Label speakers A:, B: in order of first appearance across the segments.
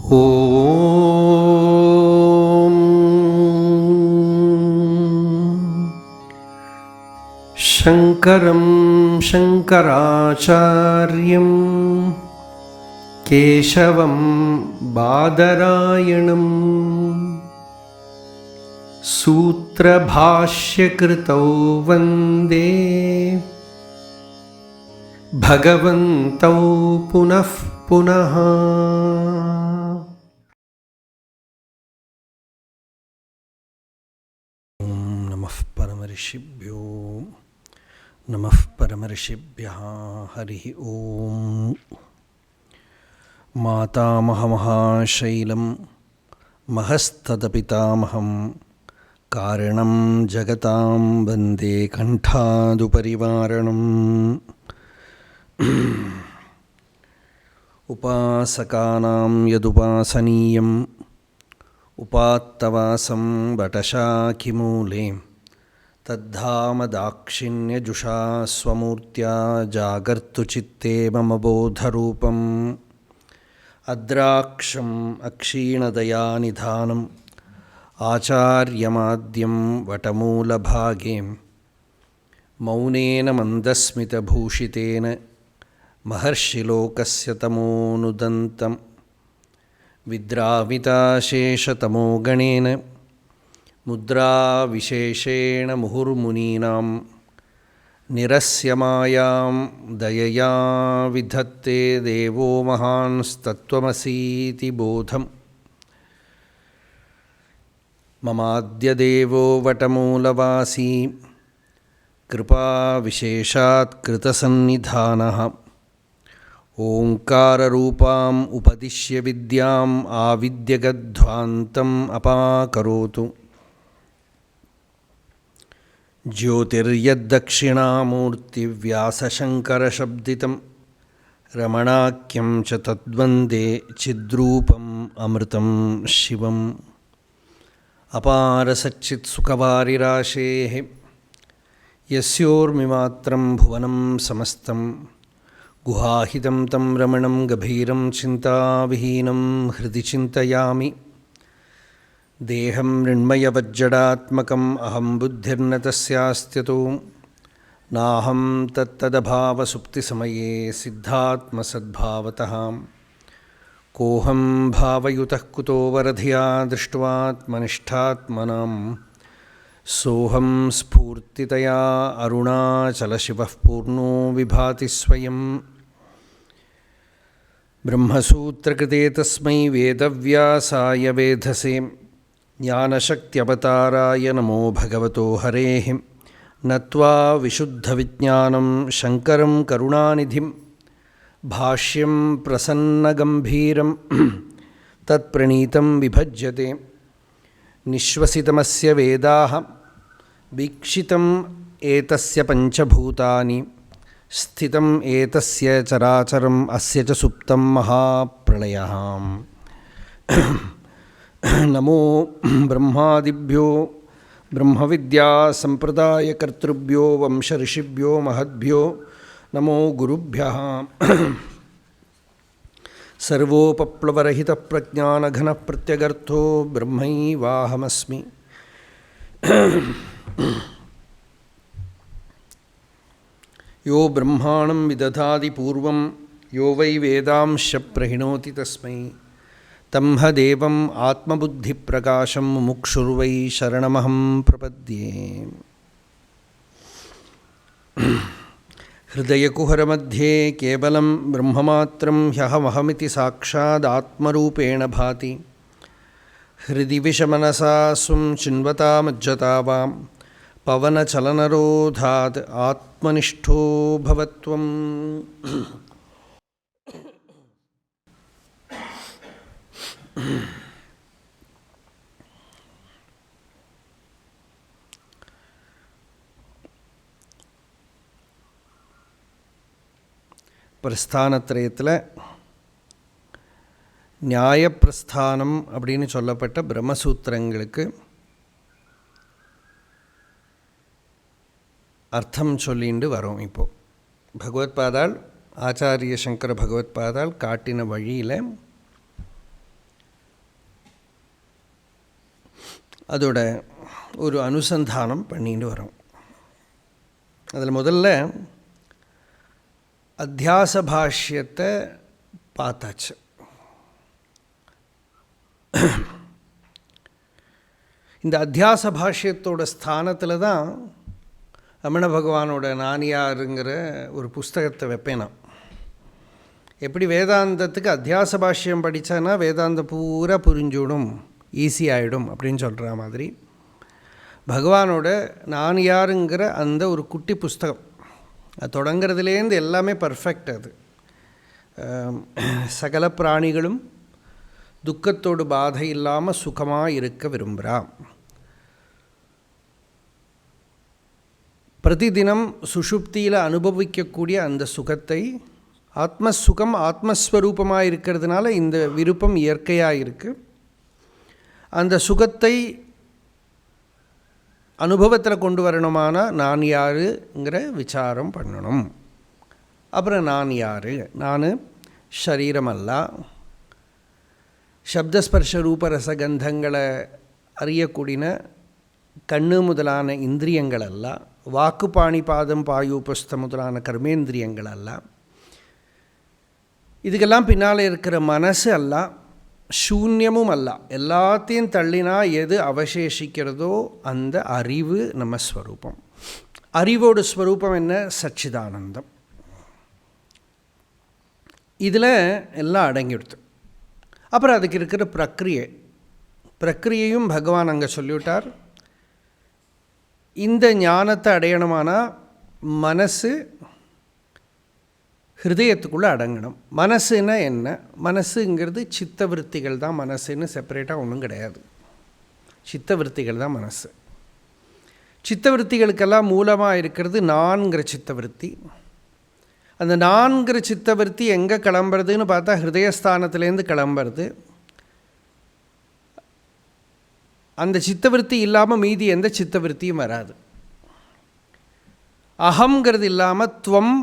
A: ॐ शङ्करं शङ्कराचार्यं केशवं बादरायणं सूत्रभाष्यकृतौ वन्दे भगवन्तौ पुनः पुनः। नमः परमऋषिभ्यो नमः परमऋषिभ्यः। हरिः ओम्। मातामहमहाशैलं महस्तदपितामहं कारणं जगतां वन्दे कण्ठादुपरिवारणम्। उपासकानां यदुपासनीयम् उपात्तवासं वटशाखिमूले तद्धाम दाक्षिण्यजुषा स्वमूर्त्या जागर्तु चित्ते मम बोधरूपम्। अद्राक्षम् अक्षीणदयानिधानम् आचार्यमाद्यं वटमूलभागे मौनेन मन्दस्मितभूषितेन महर्षिलोकस्य तमोनुदन्तं विद्राविताशेषतमोगणेन मुद्राविशेषेण मुहुर्मुनीनां निरस्य मायां दयया विधत्ते देवो महांस्तत्त्वमसीति बोधम्। ममाद्यदेवो वटमूलवासी कृपाविशेषात् कृतसन्निधानः ओङ्काररूपाम् उपदिश्य विद्याम् आविद्यगध्वान्तम् अपाकरोतु। ज्योतिर्यद्दक्षिणामूर्तिव्यासशङ्करशब्दितं रमणाख्यं च तद्वन्दे चिद्रूपम् अमृतं शिवम्। अपारसच्चित्सुखवारिराशेः यस्योर्मिमात्रं भुवनं समस्तं गुहाहितं तं रमणं गभीरं चिन्ताविहीनं हृदि चिन्तयामि। देहं मृण्मयवज्जडात्मकम् अहं बुद्धिर्न तस्यास्त्यतो नाहं तत्तदभावसुप्तिसमये सिद्धात्मसद्भावतः। कोऽहं भावयुतः कुतो वरधिया दृष्ट्वात्मनिष्ठात्मनां सोऽहं स्फूर्तितया अरुणाचलशिवः पूर्णो विभाति स्वयं। ब्रह्मसूत्रकृते तस्मै वेदव्यासाय वेधसे ज्ञानशक्त्यवताराय नमो भगवतो हरेः। नत्वा विशुद्धविज्ञानं शङ्करं करुणानिधिं भाष्यं प्रसन्नगम्भीरं तत्प्रणीतं विभज्यते। निःश्वसितमस्य वेदाः वीक्षितम् एतस्य पञ्चभूतानि स्थितम् एतस्य चराचरम् अस्य च सुप्तं महाप्रलयः। नमो ब्रह्मादिभ्यो ब्रह्मविद्यासम्प्रदायकर्तृभ्यो वंशऋषिभ्यो महद्भ्यो नमो गुरुभ्यः। सर्वोपप्लवरहितप्रज्ञानघनप्रत्यगर्थो ब्रह्मैवाहमस्मि। यो ब्रह्माणं विदधाति पूर्वं यो वै वेदांश्च प्रहिणोति तस्मै तं ह देवम् आत्मबुद्धिप्रकाशं मुमुक्षुर्वै शरणमहं प्रपद्ये। हृदयकुहरमध्ये केवलं ब्रह्ममात्रं ह्यहमहमिति साक्षादात्मरूपेण भाति। हृदि विषमनसा स्वं चिन्वता मज्जता वां पवनचलनरोधात् आत्मनिष्ठो भवत्वम्। பிரஸ்தானத்ரயத்தில் நியாயப்பிரஸ்தானம் அப்படின்னு சொல்லப்பட்ட பிரம்மசூத்திரங்களுக்கு அர்த்தம் சொல்லிண்டு வரோம். இப்போது பகவத்பாதாள் ஆச்சாரிய சங்கர பகவத்பாதாள் காட்டின வழியில் அதோட ஒரு அனுசந்தானம் பண்ணிட்டு வரோம். அதில் முதல்ல அத்தியாச பாஷ்யத்தை பார்த்தாச்சு. இந்த அத்தியாச பாஷ்யத்தோட ஸ்தானத்தில் தான் ரமண பகவானோட நான் யாருங்கிற ஒரு புஸ்தகத்தை வைப்பேனா. எப்படி வேதாந்தத்துக்கு அத்தியாச பாஷ்யம் படித்தானா வேதாந்தம் பூரா புரிஞ்சுடும், ஈஸியாகிடும் அப்படின்னு சொல்கிற மாதிரி பகவானோட நான் யாருங்கிற அந்த ஒரு குட்டி புஸ்தகம், அது தொடங்கிறதுலேருந்து எல்லாமே பர்ஃபெக்ட். அது சகல பிராணிகளும் துக்கத்தோடு பாதை இல்லாமல் சுகமாக இருக்க விரும்புகிறா. பிரதிதினம் சுஷுப்தியில் அனுபவிக்கக்கூடிய அந்த சுகத்தை ஆத்மசுகம் ஆத்மஸ்வரூபமாக இருக்கிறதுனால இந்த விருப்பம் இயற்கையாக இருக்குது. அந்த சுகத்தை அனுபவத்தில் கொண்டு வரணுமானா நான் யாருங்கிற விசாரம் பண்ணணும். அப்புறம் நான் யார், நான் ஷரீரம் அல்ல, சப்தஸ்பர்ஷ ரூபரசகந்தங்களை அறியக்கூடிய கண்ணு முதலான இந்திரியங்கள் அல்ல, வாக்கு பாணி பாதம் பாயு புஸ்த முதலான கர்மேந்திரியங்கள் அல்ல, இதுக்கெல்லாம் பின்னால் இருக்கிற மனசு அல்ல, சூன்யமும் அல்ல. எல்லாத்தையும் தள்ளினா எது அவசேஷிக்கிறதோ அந்த அறிவு நம்ம ஸ்வரூபம். அறிவோட ஸ்வரூபம் என்ன? சச்சிதானந்தம். இதில் எல்லாம் அடங்கிடுது. அப்புறம் அதுக்கு இருக்கிற பிரக்ரியையும் பகவான் அங்கே சொல்லிவிட்டார். இந்த ஞானத்தை அடையணுமானா மனசு ஹிருதயத்துக்குள்ளே அடங்கணும். மனசுன்னா என்ன? மனசுங்கிறது சித்தவிருத்திகள் தான். மனசுன்னு செப்பரேட்டாக ஒன்றும் கிடையாது. சித்தவிருத்திகள் தான் மனசு. சித்தவிருத்திகளுக்கெல்லாம் மூலமாக இருக்கிறது நான்கிற சித்தவிருத்தி. அந்த நான்கிற சித்தவிருத்தி எங்கே கிளம்புறதுன்னு பார்த்தா ஹிருதயஸ்தானத்துலேருந்து கிளம்புறது. அந்த சித்தவிருத்தி இல்லாமல் மீதி எந்த சித்தவிருத்தியும் வராது. அகங்கிறது இல்லாமல் துவம்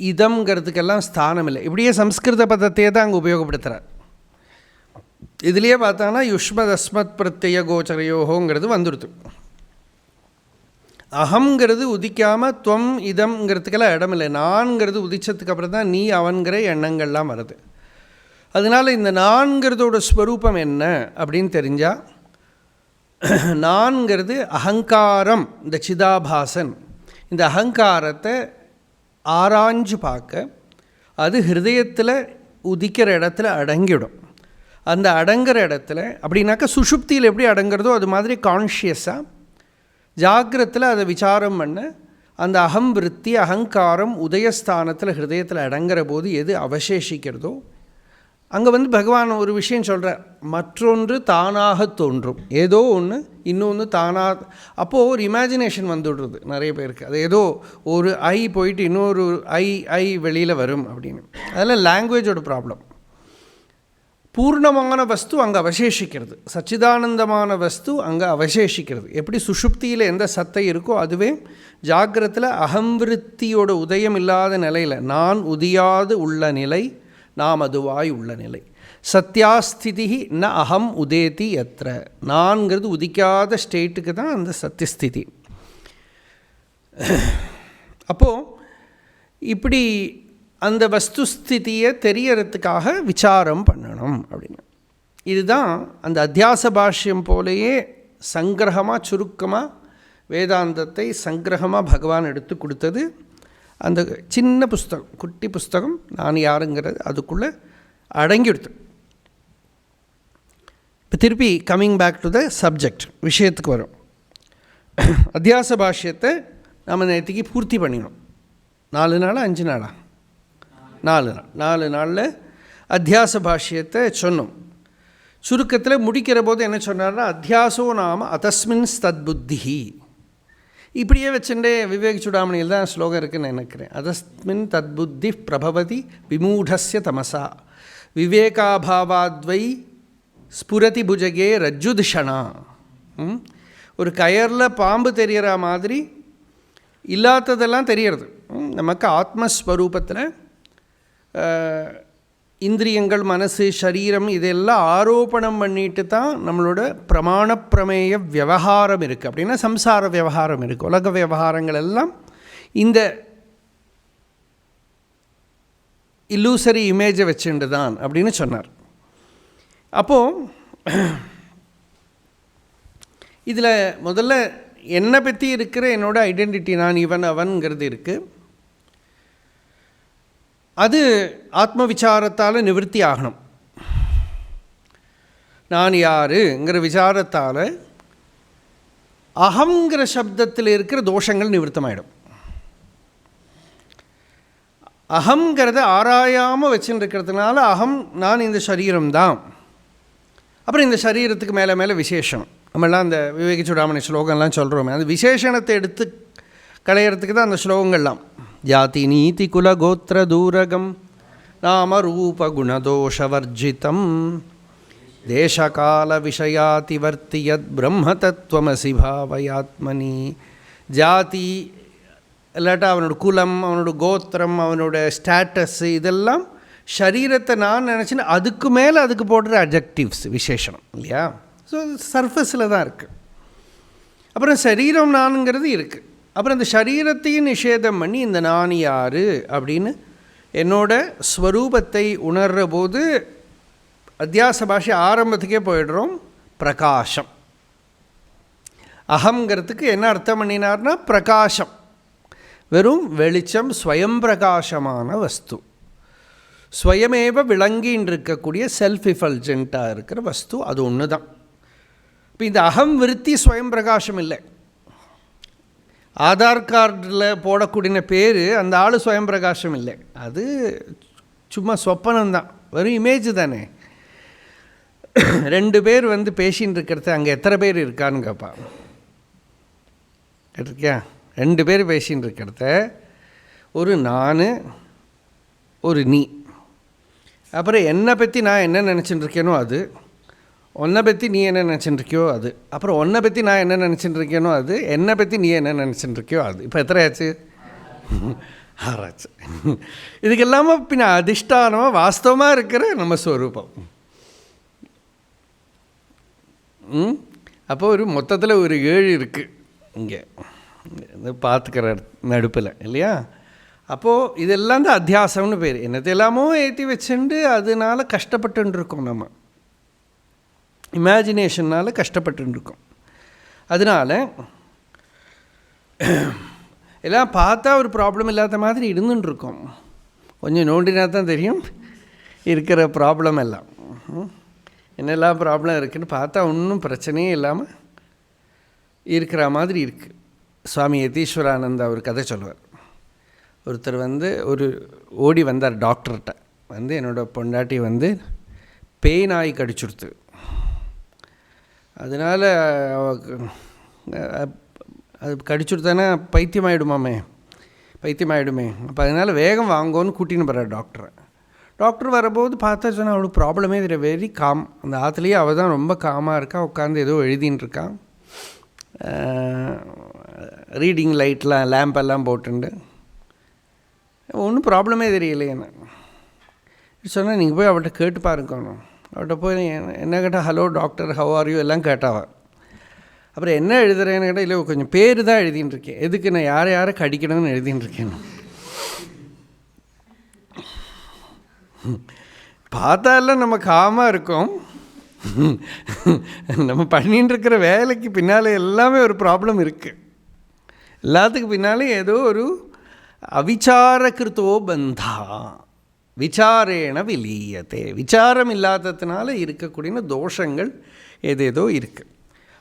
A: இதம்ங்கிறதுக்கெல்லாம் ஸ்தானம் இல்லை. இப்படியே சம்ஸ்கிருத பதத்தையே தான் அங்கே உபயோகப்படுத்துகிறார். இதுலேயே பார்த்தாங்கன்னா யுஷ்மத் அஸ்மத் பிரத்யய கோச்சரையோகோங்கிறது வந்துடுது. அகங்கிறது உதிக்காமல் துவம் இதம்ங்கிறதுக்கெல்லாம் இடமில்லை. நான்கிறது உதிச்சதுக்கு அப்புறம் தான் நீ அவன்கிற எண்ணங்கள்லாம் வருது. அதனால் இந்த நான்கிறதோட ஸ்வரூபம் என்ன அப்படின்னு தெரிஞ்சால், நான்கிறது அகங்காரம், இந்த சிதாபாசன். இந்த அகங்காரத்தை ஆராய்ஞ்சு பார்க்க அது ஹிருதயத்தில் உதிக்கிற இடத்துல அடங்கிவிடும். அந்த அடங்குற இடத்துல அப்படின்னாக்கா சுஷுப்தியில் எப்படி அடங்கிறதோ அது மாதிரி கான்ஷியஸாக ஜாகிரத்தில் அதை விசாரம் பண்ண அந்த அகம் விருத்தி அகங்காரம் உதயஸ்தானத்தில் ஹிருதயத்தில் அடங்குற போது எது அவசேஷிக்கிறதோ அங்கே பகவான் ஒரு விஷயம் சொல்கிறார். மற்றொன்று தானாக தோன்றும். ஏதோ ஒன்று இன்னொன்று தானாக. அப்போது ஒரு இமேஜினேஷன் வந்துடுறது நிறைய பேருக்கு. அது ஏதோ ஒரு ஐ போயிட்டு இன்னொரு ஐ வெளியில் வரும் அப்படின்னு. அதெல்லாம் லாங்குவேஜோட ப்ராப்ளம். பூர்ணமான வஸ்து அங்கே அவசேஷிக்கிறது. சச்சிதானந்தமான வஸ்து அங்கே அவசேஷிக்கிறது. எப்படி சுஷுப்தியில் எந்த சத்தை இருக்கோ அதுவே ஜாகிரத்தில் அகம்விருத்தியோட உதயம் இல்லாத நிலையில் நான் உதியாது உள்ள நிலை, நாம் அதுவாய் உள்ள நிலை. சத்யாஸ்திதி ந அகம் உதேதி எத்திர. நான்கிறது உதிக்காத ஸ்டேட்டுக்கு தான் அந்த சத்தியஸ்திதி. அப்போது இப்படி அந்த வஸ்துஸ்திதியை தெரியறதுக்காக விசாரம் பண்ணணும் அப்படின்னு. இதுதான் அந்த அத்தியாச பாஷ்யம் போலேயே சங்கிரகமாக சுருக்கமாக வேதாந்தத்தை சங்கிரகமாக பகவான் எடுத்து கொடுத்தது. அந்த சின்ன புஸ்தகம், குட்டி புஸ்தகம் நான் யாருங்கிறது அதுக்குள்ளே அடங்கிடுது. இப்போ திருப்பி coming back to the subject, விஷயத்துக்கு வரும். அத்தியாச பாஷ்யத்தை நம்ம நேற்றுக்கு பூர்த்தி பண்ணினோம். 4 நாளா 5 நாளா? 4 நாள். 4 நாளில் அத்தியாச பாஷ்யத்தை சொன்னோம். சுருக்கத்தில் முடிக்கிற போது என்ன சொன்னார்னா, அத்தியாசோ நாம அதஸ்மின் தத்புத்தி. இப்படியே வச்சுட்டே விவேக் சுடாமணியில் தான் ஸ்லோகம் இருக்குதுன்னு நினைக்கிறேன். அதஸ்மின் தத்புத்தி பிரபவதி விமூடஸ்ய தமசா விவேகாபாவாத்வை ஸ்புரதி புஜகே ரஜ்ஜுதிஷனா. ஒரு கயரில் பாம்பு தெரிகிற மாதிரி இல்லாததெல்லாம் தெரியறது. நமக்கு ஆத்மஸ்வரூபத்தில் இந்திரியங்கள், மனசு, சரீரம் இதெல்லாம் ஆரோபணம் பண்ணிட்டு தான் நம்மளோட பிரமாண பிரமேய விவகாரம் இருக்குது. அப்படின்னா சம்சார விவகாரம் இருக்குது. உலக விவகாரங்கள் எல்லாம் இந்த இல்லூசரி இமேஜை வச்சுட்டு தான் அப்படின்னு சொன்னார். அப்போது இதில் முதல்ல என்னை பற்றி இருக்கிற என்னோட ஐடென்டிட்டி, நான் இவன் அவன்கிறது இருக்குது. அது ஆத்ம விசாரத்தால் நிவர்த்தி ஆகணும். நான் யாருங்கிற விசாரத்தால் அகங்கிற சப்தத்தில் இருக்கிற தோஷங்கள் நிவர்த்தமாயிடும். அகங்கிறத ஆராயாமல் வச்சுன்னு இருக்கிறதுனால அகம் நான் இந்த சரீரம்தான். அப்புறம் இந்த சரீரத்துக்கு மேலே மேலே விசேஷம். நம்மெல்லாம் அந்த விவேக சூடாமணி ஸ்லோகம்லாம் சொல்கிறோமே, அந்த விசேஷணத்தை எடுத்து களையிறதுக்கு தான் அந்த ஸ்லோகங்கள்லாம். ஜாதி நீதி குல கோத்திர தூரகம் நாம ரூப குணதோஷவர்ஜிதம் தேசகால விஷயாதிவர்த்தி யத் பிரம்ம தத்துவமசி பாவயாத்மனி. ஜாதி இல்லாட்டா அவனோட குலம், அவனோட கோத்திரம், அவனோட ஸ்டேட்டஸ்ஸு, இதெல்லாம் சரீரத்தை நான் நினச்சின்னு அதுக்கு மேலே அதுக்கு போடுற அட்ஜெக்டிவ்ஸ், விசேஷனம் இல்லையா? ஸோ சர்ஃபஸில் தான் இருக்குது. அப்புறம் சரீரம் நானுங்கிறது இருக்குது. அப்புறம் இந்த சரீரத்தையும் நிஷேதம் பண்ணி இந்த நான் யார் அப்படின்னு என்னோட ஸ்வரூபத்தை உணர்கிற போது அத்தியாச பாஷை ஆரம்பத்துக்கே போயிடுறோம். பிரகாசம். அகங்கிறதுக்கு என்ன அர்த்தம் பண்ணினார்னா பிரகாசம், வெறும் வெளிச்சம், ஸ்வயம் பிரகாசமான வஸ்து, ஸ்வயமேவ விளங்கின்னு இருக்கக்கூடிய செல்ஃப் இஃபல்ஜென்ட்டாக இருக்கிற வஸ்து, அது ஒன்று தான். இப்போ இந்த அகம் விருத்தி ஸ்வயம் பிரகாசம் இல்லை. ஆதார் கார்டில் போடக்கூடிய பேர் அந்த ஆள் ஸ்வயம் பிரகாசம் இல்லை, அது சும்மா சொப்பனம்தான், வெறும் இமேஜ் தானே. 2 பேர் வந்து பேசின்னு இருக்கிறது அங்கே எத்தனை பேர் இருக்கான்னு கேட்பா. கேட்டிருக்கியா? 2 பேர் பேசின்னு இருக்கிறத ஒரு நான், ஒரு நீ. அப்புறம் என்னை பற்றி நான் என்ன நினச்சிட்டு இருக்கேனோ அது, உன்னை பற்றி நீ என்ன நினச்சிட்டு இருக்கியோ அது, அப்புறம் உன்னை பற்றி நான் என்ன நினச்சிட்டு இருக்கேனோ அது, என்னை பற்றி நீ என்ன நினச்சிட்டு இருக்கியோ அது. இப்போ எத்தனை ஆச்சு? 6 ஆச்சு. இதுக்கு இல்லாமல் பின்ன அதிஷ்டானமாக வாஸ்தவமாக இருக்கிற நம்ம ஸ்வரூபம். அப்போ ஒரு மொத்தத்தில் ஒரு 7 இருக்குது இங்கே பார்த்துக்கிற நடுப்பில் இல்லையா? அப்போது இதெல்லாம் தான் அத்தியாசம்னு பேர். என்னத்தையெல்லாமோ ஏற்றி வச்சுண்டு அதனால் கஷ்டப்பட்டுருக்கோம், நம்ம இமேஜினேஷன்னால் கஷ்டப்பட்டுருக்கோம். அதனால் எல்லாம் பார்த்தா ஒரு ப்ராப்ளம் இல்லாத மாதிரி இருந்துட்டுருக்கோம். கொஞ்சம் நோண்டினா தான் தெரியும் இருக்கிற ப்ராப்ளம் எல்லாம். என்னெல்லாம் ப்ராப்ளம் இருக்குதுன்னு பார்த்தா ஒன்றும் பிரச்சனையே இல்லாமல் இருக்கிற மாதிரி இருக்குது. சுவாமி யதீஸ்வரானந்தா ஒரு கதை சொல்லுவார். ஒருத்தர் வந்து ஓடி வந்தார் டாக்டர்கிட்ட. என்னோடய பொண்டாட்டி பேய் நாய் கடிச்சுடுத்து, அதனால் அது கடிச்சுடுத்தானே பைத்தியமாயிடுமே. அப்போ அதனால் வேகம் வாங்கோன்னு கூட்டின்னு போகிறார் டாக்டரை. டாக்டர் வரும்போது பார்த்தா சொன்னால் அவளுக்கு ப்ராப்ளமே தெரிய, வெரி காம். அந்த ஆற்றுலேயே அவள் தான் ரொம்ப காமாக இருக்கா, உட்காந்து ஏதோ எழுதின்னு இருக்கான். ரீடிங் லைட்லாம் லேம்பெல்லாம் போட்டுண்டு ஒன்றும் ப்ராப்ளமே தெரியலையேன்னு சொன்னால், நீங்கள் போய் அவள்கிட்ட கேட்டு பாருக்கணும். அவள்கிட்ட போய் என்ன கேட்டால், hello doctor, how are you எல்லாம் கேட்டாவா. அப்புறம் என்ன எழுதுறேன்னு கேட்டால், இல்லை கொஞ்சம் பேர் தான் எழுதின்னு இருக்கேன். எதுக்கு நான் யாரை கடிக்கணும்னு எழுதின்னு இருக்கேன். பார்த்தாலாம் நம்ம காமாக இருக்கோம், நம்ம பண்ணின்னு இருக்கிற வேலைக்கு பின்னால் எல்லாமே ஒரு ப்ராப்ளம் இருக்குது. எல்லாத்துக்கு பின்னாலே ஏதோ ஒரு அவிச்சாரகிருத்தோ பந்தா விசாரேண விலீயத்தே. விசாரம் இல்லாததுனால இருக்கக்கூடிய தோஷங்கள் ஏதேதோ இருக்குது.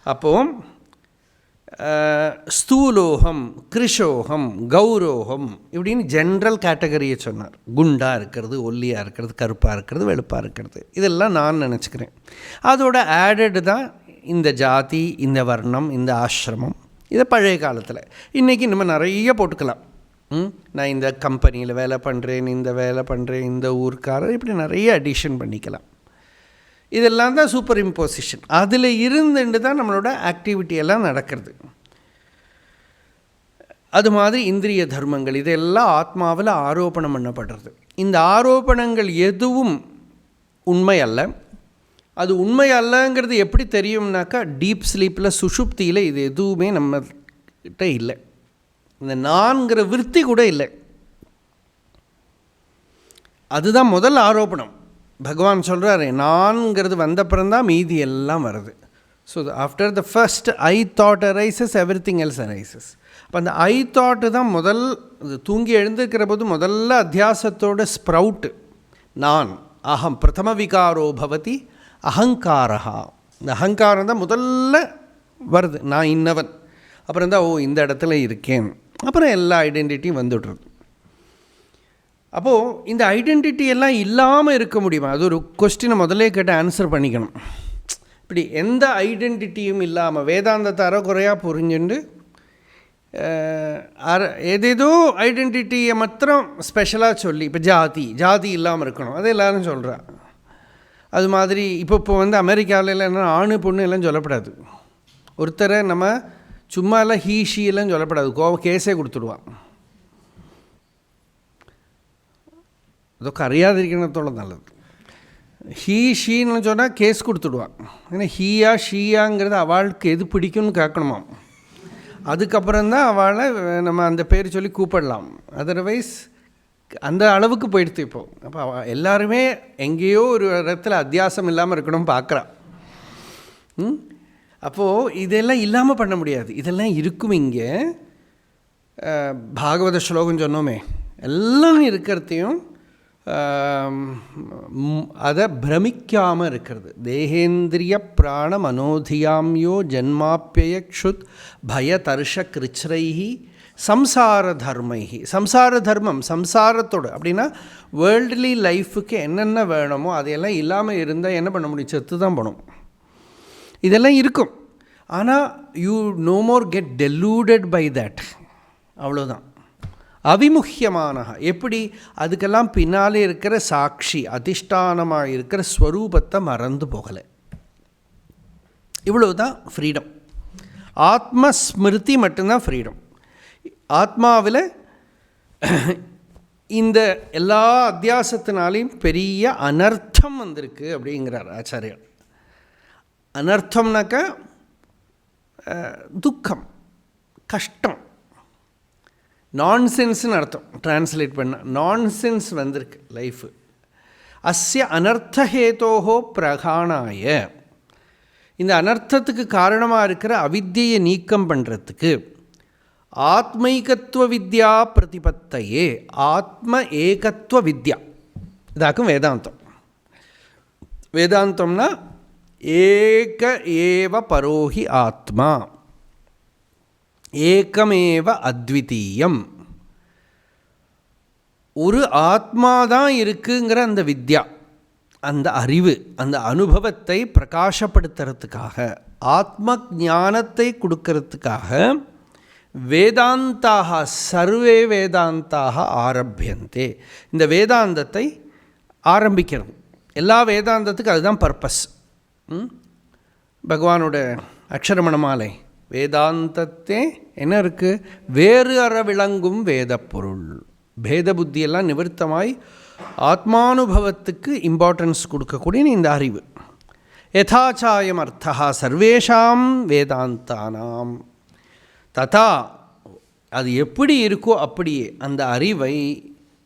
A: அப்போது ஸ்தூலோகம், கிருஷோகம், கௌரோகம் இப்படின்னு ஜென்ரல் கேட்டகரியை சொன்னார். குண்டாக இருக்கிறது, ஒல்லியாக இருக்கிறது, கருப்பாக இருக்கிறது, வெளுப்பாக இருக்கிறது, இதெல்லாம் நான் நினச்சிக்கிறேன். அதோட ஆடடு தான் இந்த ஜாதி, இந்த வர்ணம், இந்த ஆசிரமம். இதை பழைய காலத்தில். இன்றைக்கி நம்ம நிறைய போட்டுக்கலாம். நான் இந்த கம்பெனியில் வேலை பண்ணுறேன், இந்த வேலை பண்ணுறேன், இந்த ஊருக்காரர், இப்படி நிறைய அடிஷன் பண்ணிக்கலாம். இதெல்லாம் தான் சூப்பர் இம்போசிஷன். அதில் இருந்துட்டு தான் நம்மளோட ஆக்டிவிட்டியெல்லாம் நடக்கிறது. அது மாதிரி இந்திரிய தர்மங்கள் இதெல்லாம் ஆத்மாவில் ஆரோபணம் பண்ணப்படுறது. இந்த ஆரோபணங்கள் எதுவும் உண்மை அல்ல. அது உண்மை அல்லங்கிறது எப்படி தெரியும்னாக்கா, டீப் ஸ்லீப்பில் சுஷுப்தியில் இது எதுவுமே நம்மகிட்ட இல்லை. இந்த நான்கிற விருத்தி கூட இல்லை. அதுதான் முதல் ஆரோபணம். பகவான் சொல்கிறாரு, நான்கிறது வந்தப்புறம்தான் மீதி எல்லாம் வருது. So after the first I thought arises, every thing else arises. அப்போ அந்த ஐ தாட்டு தான் முதல், தூங்கி எழுந்திருக்கிற போது முதல்ல அத்தியாசத்தோட ஸ்ப்ரவுட்டு நான். அகம் பிரதம விகாரோ பவதி அகங்காரா. இந்த அகங்காரம் தான் முதல்ல வருது, நான் இன்னவன். அப்புறம் தான் இந்த இடத்துல இருக்கேன். அப்புறம் எல்லா ஐடென்டிட்டியும் வந்துடுறது. அப்போது இந்த ஐடென்டிட்டி எல்லாம் இல்லாமல் இருக்க முடியுமா? அது ஒரு கொஸ்டினை முதல்ல கேட்டு ஆன்சர் பண்ணிக்கணும். இப்படி எந்த ஐடென்டிட்டியும் இல்லாமல் வேதாந்தத்தை அறகுறையாக புரிஞ்சுண்டு ஏதேதோ ஐடென்டிட்டியை மாத்திரம் ஸ்பெஷலாக சொல்லி, இப்போ ஜாதி இல்லாமல் இருக்கணும், அது எல்லோரும் சொல்கிறா. அது மாதிரி இப்போ வந்து அமெரிக்காவில் என்ன ஆணு பொண்ணு எல்லாம் சொல்லப்படாது. ஒருத்தரை நம்ம சும்மா எல்லாம் ஹீ ஷீ எல்லாம் சொல்லப்படாது, கேஸே கொடுத்துடுவான். அதோ அறியாதிருக்கணத்தோட நல்லது. ஹீ ஷீன்னு சொன்னால் கேஸ் கொடுத்துடுவான். ஏன்னா ஹீயா ஷீயாங்கிறது அவளுக்கு எது பிடிக்கும்னு கேட்கணுமா, அதுக்கப்புறம்தான் அவளை நம்ம அந்த பேர் சொல்லி கூப்பிடலாம். அதர்வைஸ் அந்த அளவுக்கு போயிடுது இப்போது. அப்போ எல்லாருமே எங்கேயோ ஒரு இடத்துல அத்தியாசம் இல்லாமல் இருக்கணும் பார்க்குறான். அப்போது இதெல்லாம் இல்லாமல் பண்ண முடியாது, இதெல்லாம் இருக்கும். இங்கே பாகவத ஸ்லோகம் சொன்னோமே, எல்லாம் இருக்கிறதையும் அதை பிரமிக்காமல் இருக்கிறது. தேகேந்திரிய பிராண மனோதியாம்யோ ஜன்மாப்பியக்ஷுத் பய தர்ஷ கிருச்ரைஹி சம்சார தர்மைஹி. சம்சார தர்மம், சம்சாரத்தோடு அப்படின்னா வேர்ல்ட்லி லைஃபுக்கு என்னென்ன வேணுமோ அதையெல்லாம் இல்லாமல் இருந்தால் என்ன பண்ண முடியும்? செத்து தான் போகணும். இதெல்லாம் இருக்கும். ஆனால் you no more get deluded by that, அவ்வளோதான். அவிமுக்கியமான எப்படி? அதுக்கெல்லாம் பின்னாலே இருக்கிற சாட்சி, அதிஷ்டானமாக இருக்கிற ஸ்வரூபத்தை மறந்து போகலை. இவ்வளவுதான் ஃப்ரீடம். ஆத்மஸ்மிருதி மட்டும்தான் ஃப்ரீடம். ஆத்மாவில் இந்த எல்லா அத்தியாசத்தினாலையும் பெரிய அனர்த்தம் வந்திருக்கு அப்படிங்கிறார் ஆச்சாரியர். அனர்த்தம்னாக்கா துக்கம், கஷ்டம், நான்சென்ஸ்னு அர்த்தம். டிரான்ஸ்லேட் பண்ண நான்சென்ஸ் வந்திருக்கு லைஃபு. அஸ்ய அனர்த்தஹேதோஹோ பிரகாணாய, இந்த அனர்த்தத்துக்கு காரணமாக இருக்கிற அவித்தியை நீக்கம் பண்ணுறதுக்கு ஆத்மைகத்துவ வித்யா பிரதிபத்தையே, ஆத்ம ஏகத்துவ வித்யா, இதாக்கும் வேதாந்தம். வேதாந்தம்னா ஏக ஏவ பரோஹி ஆத்மா, ஏகமேவ அத்விதீயம், ஒரு ஆத்மாதான் இருக்குங்கிற அந்த வித்யா, அந்த அறிவு, அந்த அனுபவத்தை பிரகாசப்படுத்துறதுக்காக, ஆத்ம ஞானத்தை கொடுக்கறதுக்காக வேதாந்தாக, சர்வே வேதாந்தாக ஆரம்பியந்தே, இந்த வேதாந்தத்தை ஆரம்பிக்கிறது. எல்லா வேதாந்தத்துக்கு அதுதான் பர்பஸ். பகவானோட அக்ஷரமண மாலை வேதாந்தத்தே என்ன இருக்குது? வேறு அற விளங்கும் வேத பொருள். பேத புத்தியெல்லாம் நிவர்த்தமாய் ஆத்மானுபவத்துக்கு இம்பார்ட்டன்ஸ் கொடுக்கக்கூடிய இந்த அறிவு. யதாச்சாயம் அர்த்தா சர்வேஷாம் வேதாந்தானாம் ததா, அது எப்படி இருக்கோ அப்படியே அந்த அறிவை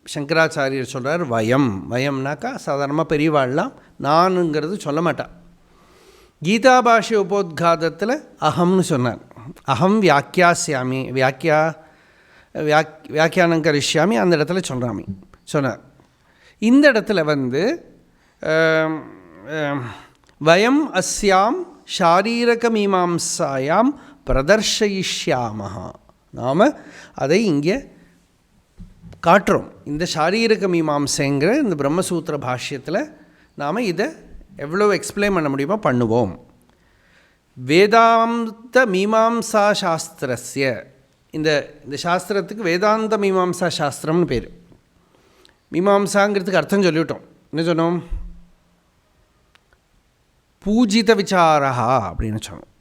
A: சங்கராச்சாரியர் சொல்கிறார். வயம்னாக்கா சாதாரணமாக பெரியவாள்லாம் நானுங்கிறது சொல்ல மாட்டான். கீதா பாஷ்ய உபோத்காதத்தில் அகம்னு சொன்னார். அகம் வியாக்கியாஸ்யாமி, வியாக்கியானம் கரிஷ்யாமி, அந்த இடத்துல சொன்னார். இந்த இடத்துல வந்து வயம் அஸ்யாம் ஷாரீரக மீமாம்சாயாம் பிரதர்ஷயிஷ்யாமஹா, நாம் அதை இங்கே காட்டுறோம். இந்த ஷாரீரக மீமாம்சைங்கிற இந்த பிரம்மசூத்திர பாஷ்யத்தில் நாம் இதை எவ்வளோ எக்ஸ்பிளைன் பண்ண முடியுமோ பண்ணுவோம். வேதாந்த மீமாம்சா சாஸ்திரஸ்ய, இந்த சாஸ்திரத்துக்கு வேதாந்த மீமாம்சா சாஸ்திரம்னு பேர். மீமாம்சாங்கிறதுக்கு அர்த்தம் சொல்லிவிட்டோம். என்ன சொன்னோம்? பூஜித விசாரா அப்படின்னு சொன்னோம்.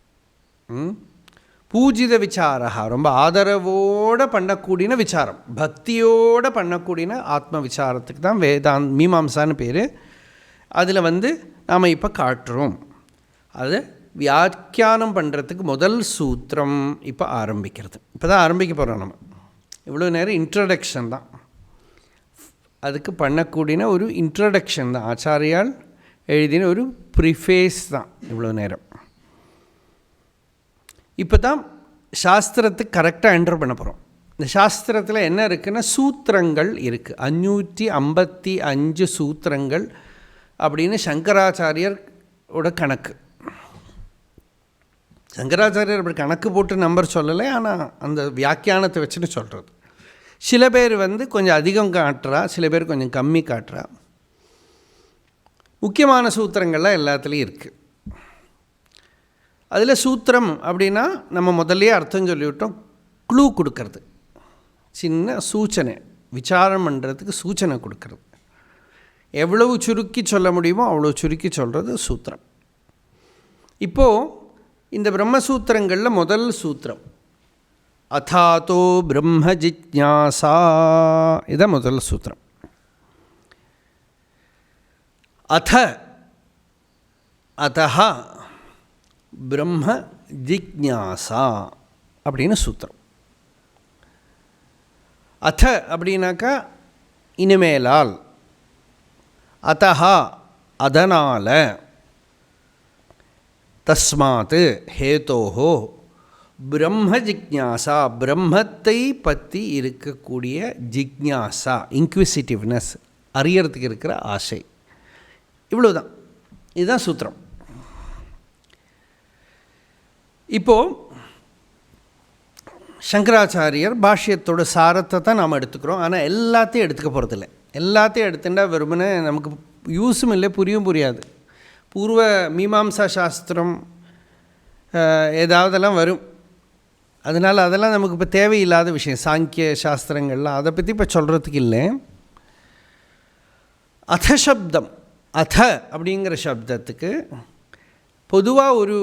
A: பூஜித விசாரா, ரொம்ப ஆதரவோடு பண்ணக்கூடிய விசாரம், பக்தியோடு பண்ணக்கூடிய ஆத்ம விசாரத்துக்கு தான் மீமாம்சான்னு பேர். அதில் நாம் இப்போ காட்டுறோம். அது வியாக்கியானம் பண்ணுறதுக்கு முதல் சூத்திரம் இப்போ ஆரம்பிக்கிறது. இப்போ தான் ஆரம்பிக்க போகிறோம். நம்ம இவ்வளோ நேரம் இன்ட்ரடக்ஷன் தான், அதுக்கு பண்ணக்கூடிய ஒரு இன்ட்ரடக்ஷன் தான், ஆச்சாரியால் எழுதின ஒரு ப்ரிஃபேஸ் தான் இவ்வளோ நேரம். இப்போ தான் சாஸ்திரத்துக்கு கரெக்டாக என்டர் பண்ண போகிறோம். இந்த சாஸ்திரத்தில் என்ன இருக்குன்னா சூத்திரங்கள் இருக்குது. 555 சூத்திரங்கள் அப்படின்னு சங்கராச்சாரியரோட கணக்கு. சங்கராச்சாரியர் அப்படி கணக்கு போட்டு நம்பர் சொல்லலை, ஆனால் அந்த வியாக்கியானத்தை வச்சுன்னு சொல்கிறது. சில பேர் கொஞ்சம் அதிகம் காட்டுறா, சில பேர் கொஞ்சம் கம்மி காட்டுறா. முக்கியமான சூத்திரங்கள்லாம் எல்லாத்துலேயும் இருக்குது. அதில் சூத்திரம் அப்படின்னா நம்ம முதல்லையே அர்த்தம் சொல்லிவிட்டோம், க்ளூ கொடுக்கறது, சின்ன சூச்சனை, விசாரம் பண்ணுறதுக்கு சூச்சனை கொடுக்கறது. எவ்வளவு சுருக்கி சொல்ல முடியுமோ அவ்வளோ சுருக்கி சொல்கிறது சூத்திரம். இப்போது இந்த பிரம்மசூத்திரங்களில் முதல் சூத்திரம் அதாதோ பிரம்மஜிஜ்ஞாசா, இதுதான் முதல் சூத்திரம். அதஹ பிரம்மஜிஜ்ஞாசா அப்படின்னு சூத்திரம். அத அப்படின்னாக்கா இனிமேலால், அதஹா அதனால், தஸ்மாத் ஹேதோஹோ பிரம்ம ஜிக்ஞாசா பிரம்மத்தை பற்றி இருக்கக்கூடிய ஜிக்ஞாசா, இன்க்விசிட்டிவ்னஸ், அறியறதுக்கு இருக்கிற ஆசை. இவ்வளோதான், இதுதான் சூத்திரம். இப்போது சங்கராச்சாரியர் பாஷ்யத்தோட சாரத்தை தான் நாம் எடுத்துக்கிறோம். ஆனால் எல்லாத்தையும் எடுத்துக்க போகிறதில்ல. எல்லாத்தையும் எடுத்துட்டா வெறுமனே நமக்கு யூஸும் இல்லை, புரியும் புரியாது. பூர்வ மீமாம்சா சாஸ்திரம் ஏதாவதெல்லாம் வரும், அதனால் அதெல்லாம் நமக்கு இப்போ தேவையில்லாத விஷயம். சாங்கிய சாஸ்திரங்கள்லாம் அதை பற்றி இப்போ சொல்கிறதுக்கு இல்லை. அத சப்தம், அத அப்படிங்கிற சப்தத்துக்கு பொதுவாக ஒரு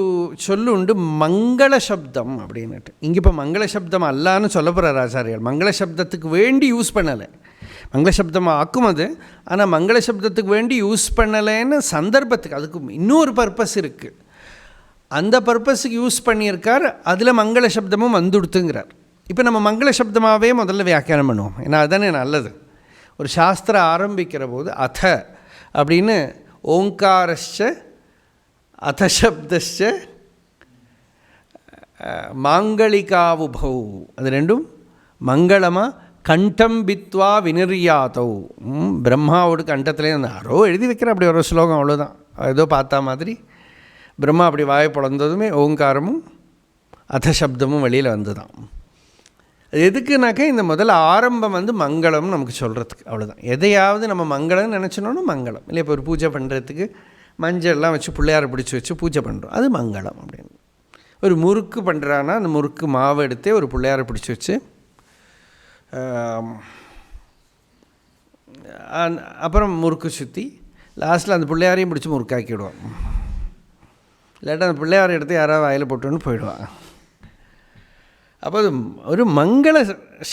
A: சொல்லு உண்டு, மங்கள சப்தம் அப்படின்னுட்டு. இங்கே இப்போ மங்கள சப்தம் அல்லான்னு சொல்ல போகிறார் ஆச்சாரியார். மங்கள சப்தத்துக்கு வேண்டி யூஸ் பண்ணலை, மங்கள சப்தம் ஆக்கும் அது. ஆனால் மங்கள சப்தத்துக்கு வேண்டி யூஸ் பண்ணலைன்னு சந்தர்ப்பத்துக்கு, அதுக்கு இன்னொரு பர்பஸ் இருக்குது, அந்த பர்பஸுக்கு யூஸ் பண்ணியிருக்கார். அதில் மங்கள சப்தமும் வந்துடுத்துங்கிறார். இப்போ நம்ம மங்கள சப்தமாகவே முதல்ல வியாக்கியானம் பண்ணுவோம், ஏன்னா அதுதானே நல்லது. ஒரு சாஸ்திரம் ஆரம்பிக்கிற போது அத அப்படின்னு ஓங்காரஸ்ச அதசப்தஸ்ச மாங்கலிகாவுபௌ, அது ரெண்டும் மங்களமாக கண்டம் பித்வா வினிர்யாத்தௌ. பிரம்மாவோட கண்டத்துலேயே யாரோ எழுதி வைக்கிற அப்படி ஒரு ஸ்லோகம், அவ்வளோதான். ஏதோ பார்த்தா மாதிரி பிரம்மா அப்படி வாயை பிளந்ததுமே ஓங்காரமும் அதசப்தமும் வெளியில் வந்து தான். அது எதுக்குனாக்கா இந்த முதல்ல ஆரம்பம் மங்களம் நமக்கு சொல்கிறதுக்கு, அவ்வளோதான். எதையாவது நம்ம மங்களம்னு நினச்சினோன்னா மங்களம் இல்லை. இப்போ ஒரு பூஜை பண்ணுறதுக்கு மஞ்சள்லாம் வச்சு பிள்ளையாரை பிடிச்சி வச்சு பூஜை பண்ணுறோம், அது மங்களம் அப்படின்னு. ஒரு முறுக்கு பண்ணுறான்னா அந்த முறுக்கு மாவு எடுத்தே ஒரு பிள்ளையாரை பிடிச்சி வச்சு அப்புறம் முறுக்கு சுற்றி லாஸ்ட்டில் அந்த பிள்ளையாரையும் பிடிச்சி முறுக்காக்கி விடுவான். இல்லாட்டா அந்த பிள்ளையாரை எடுத்து யாராவது வாயில் போட்டுன்னு போயிடுவான். அப்போ அது ஒரு மங்கள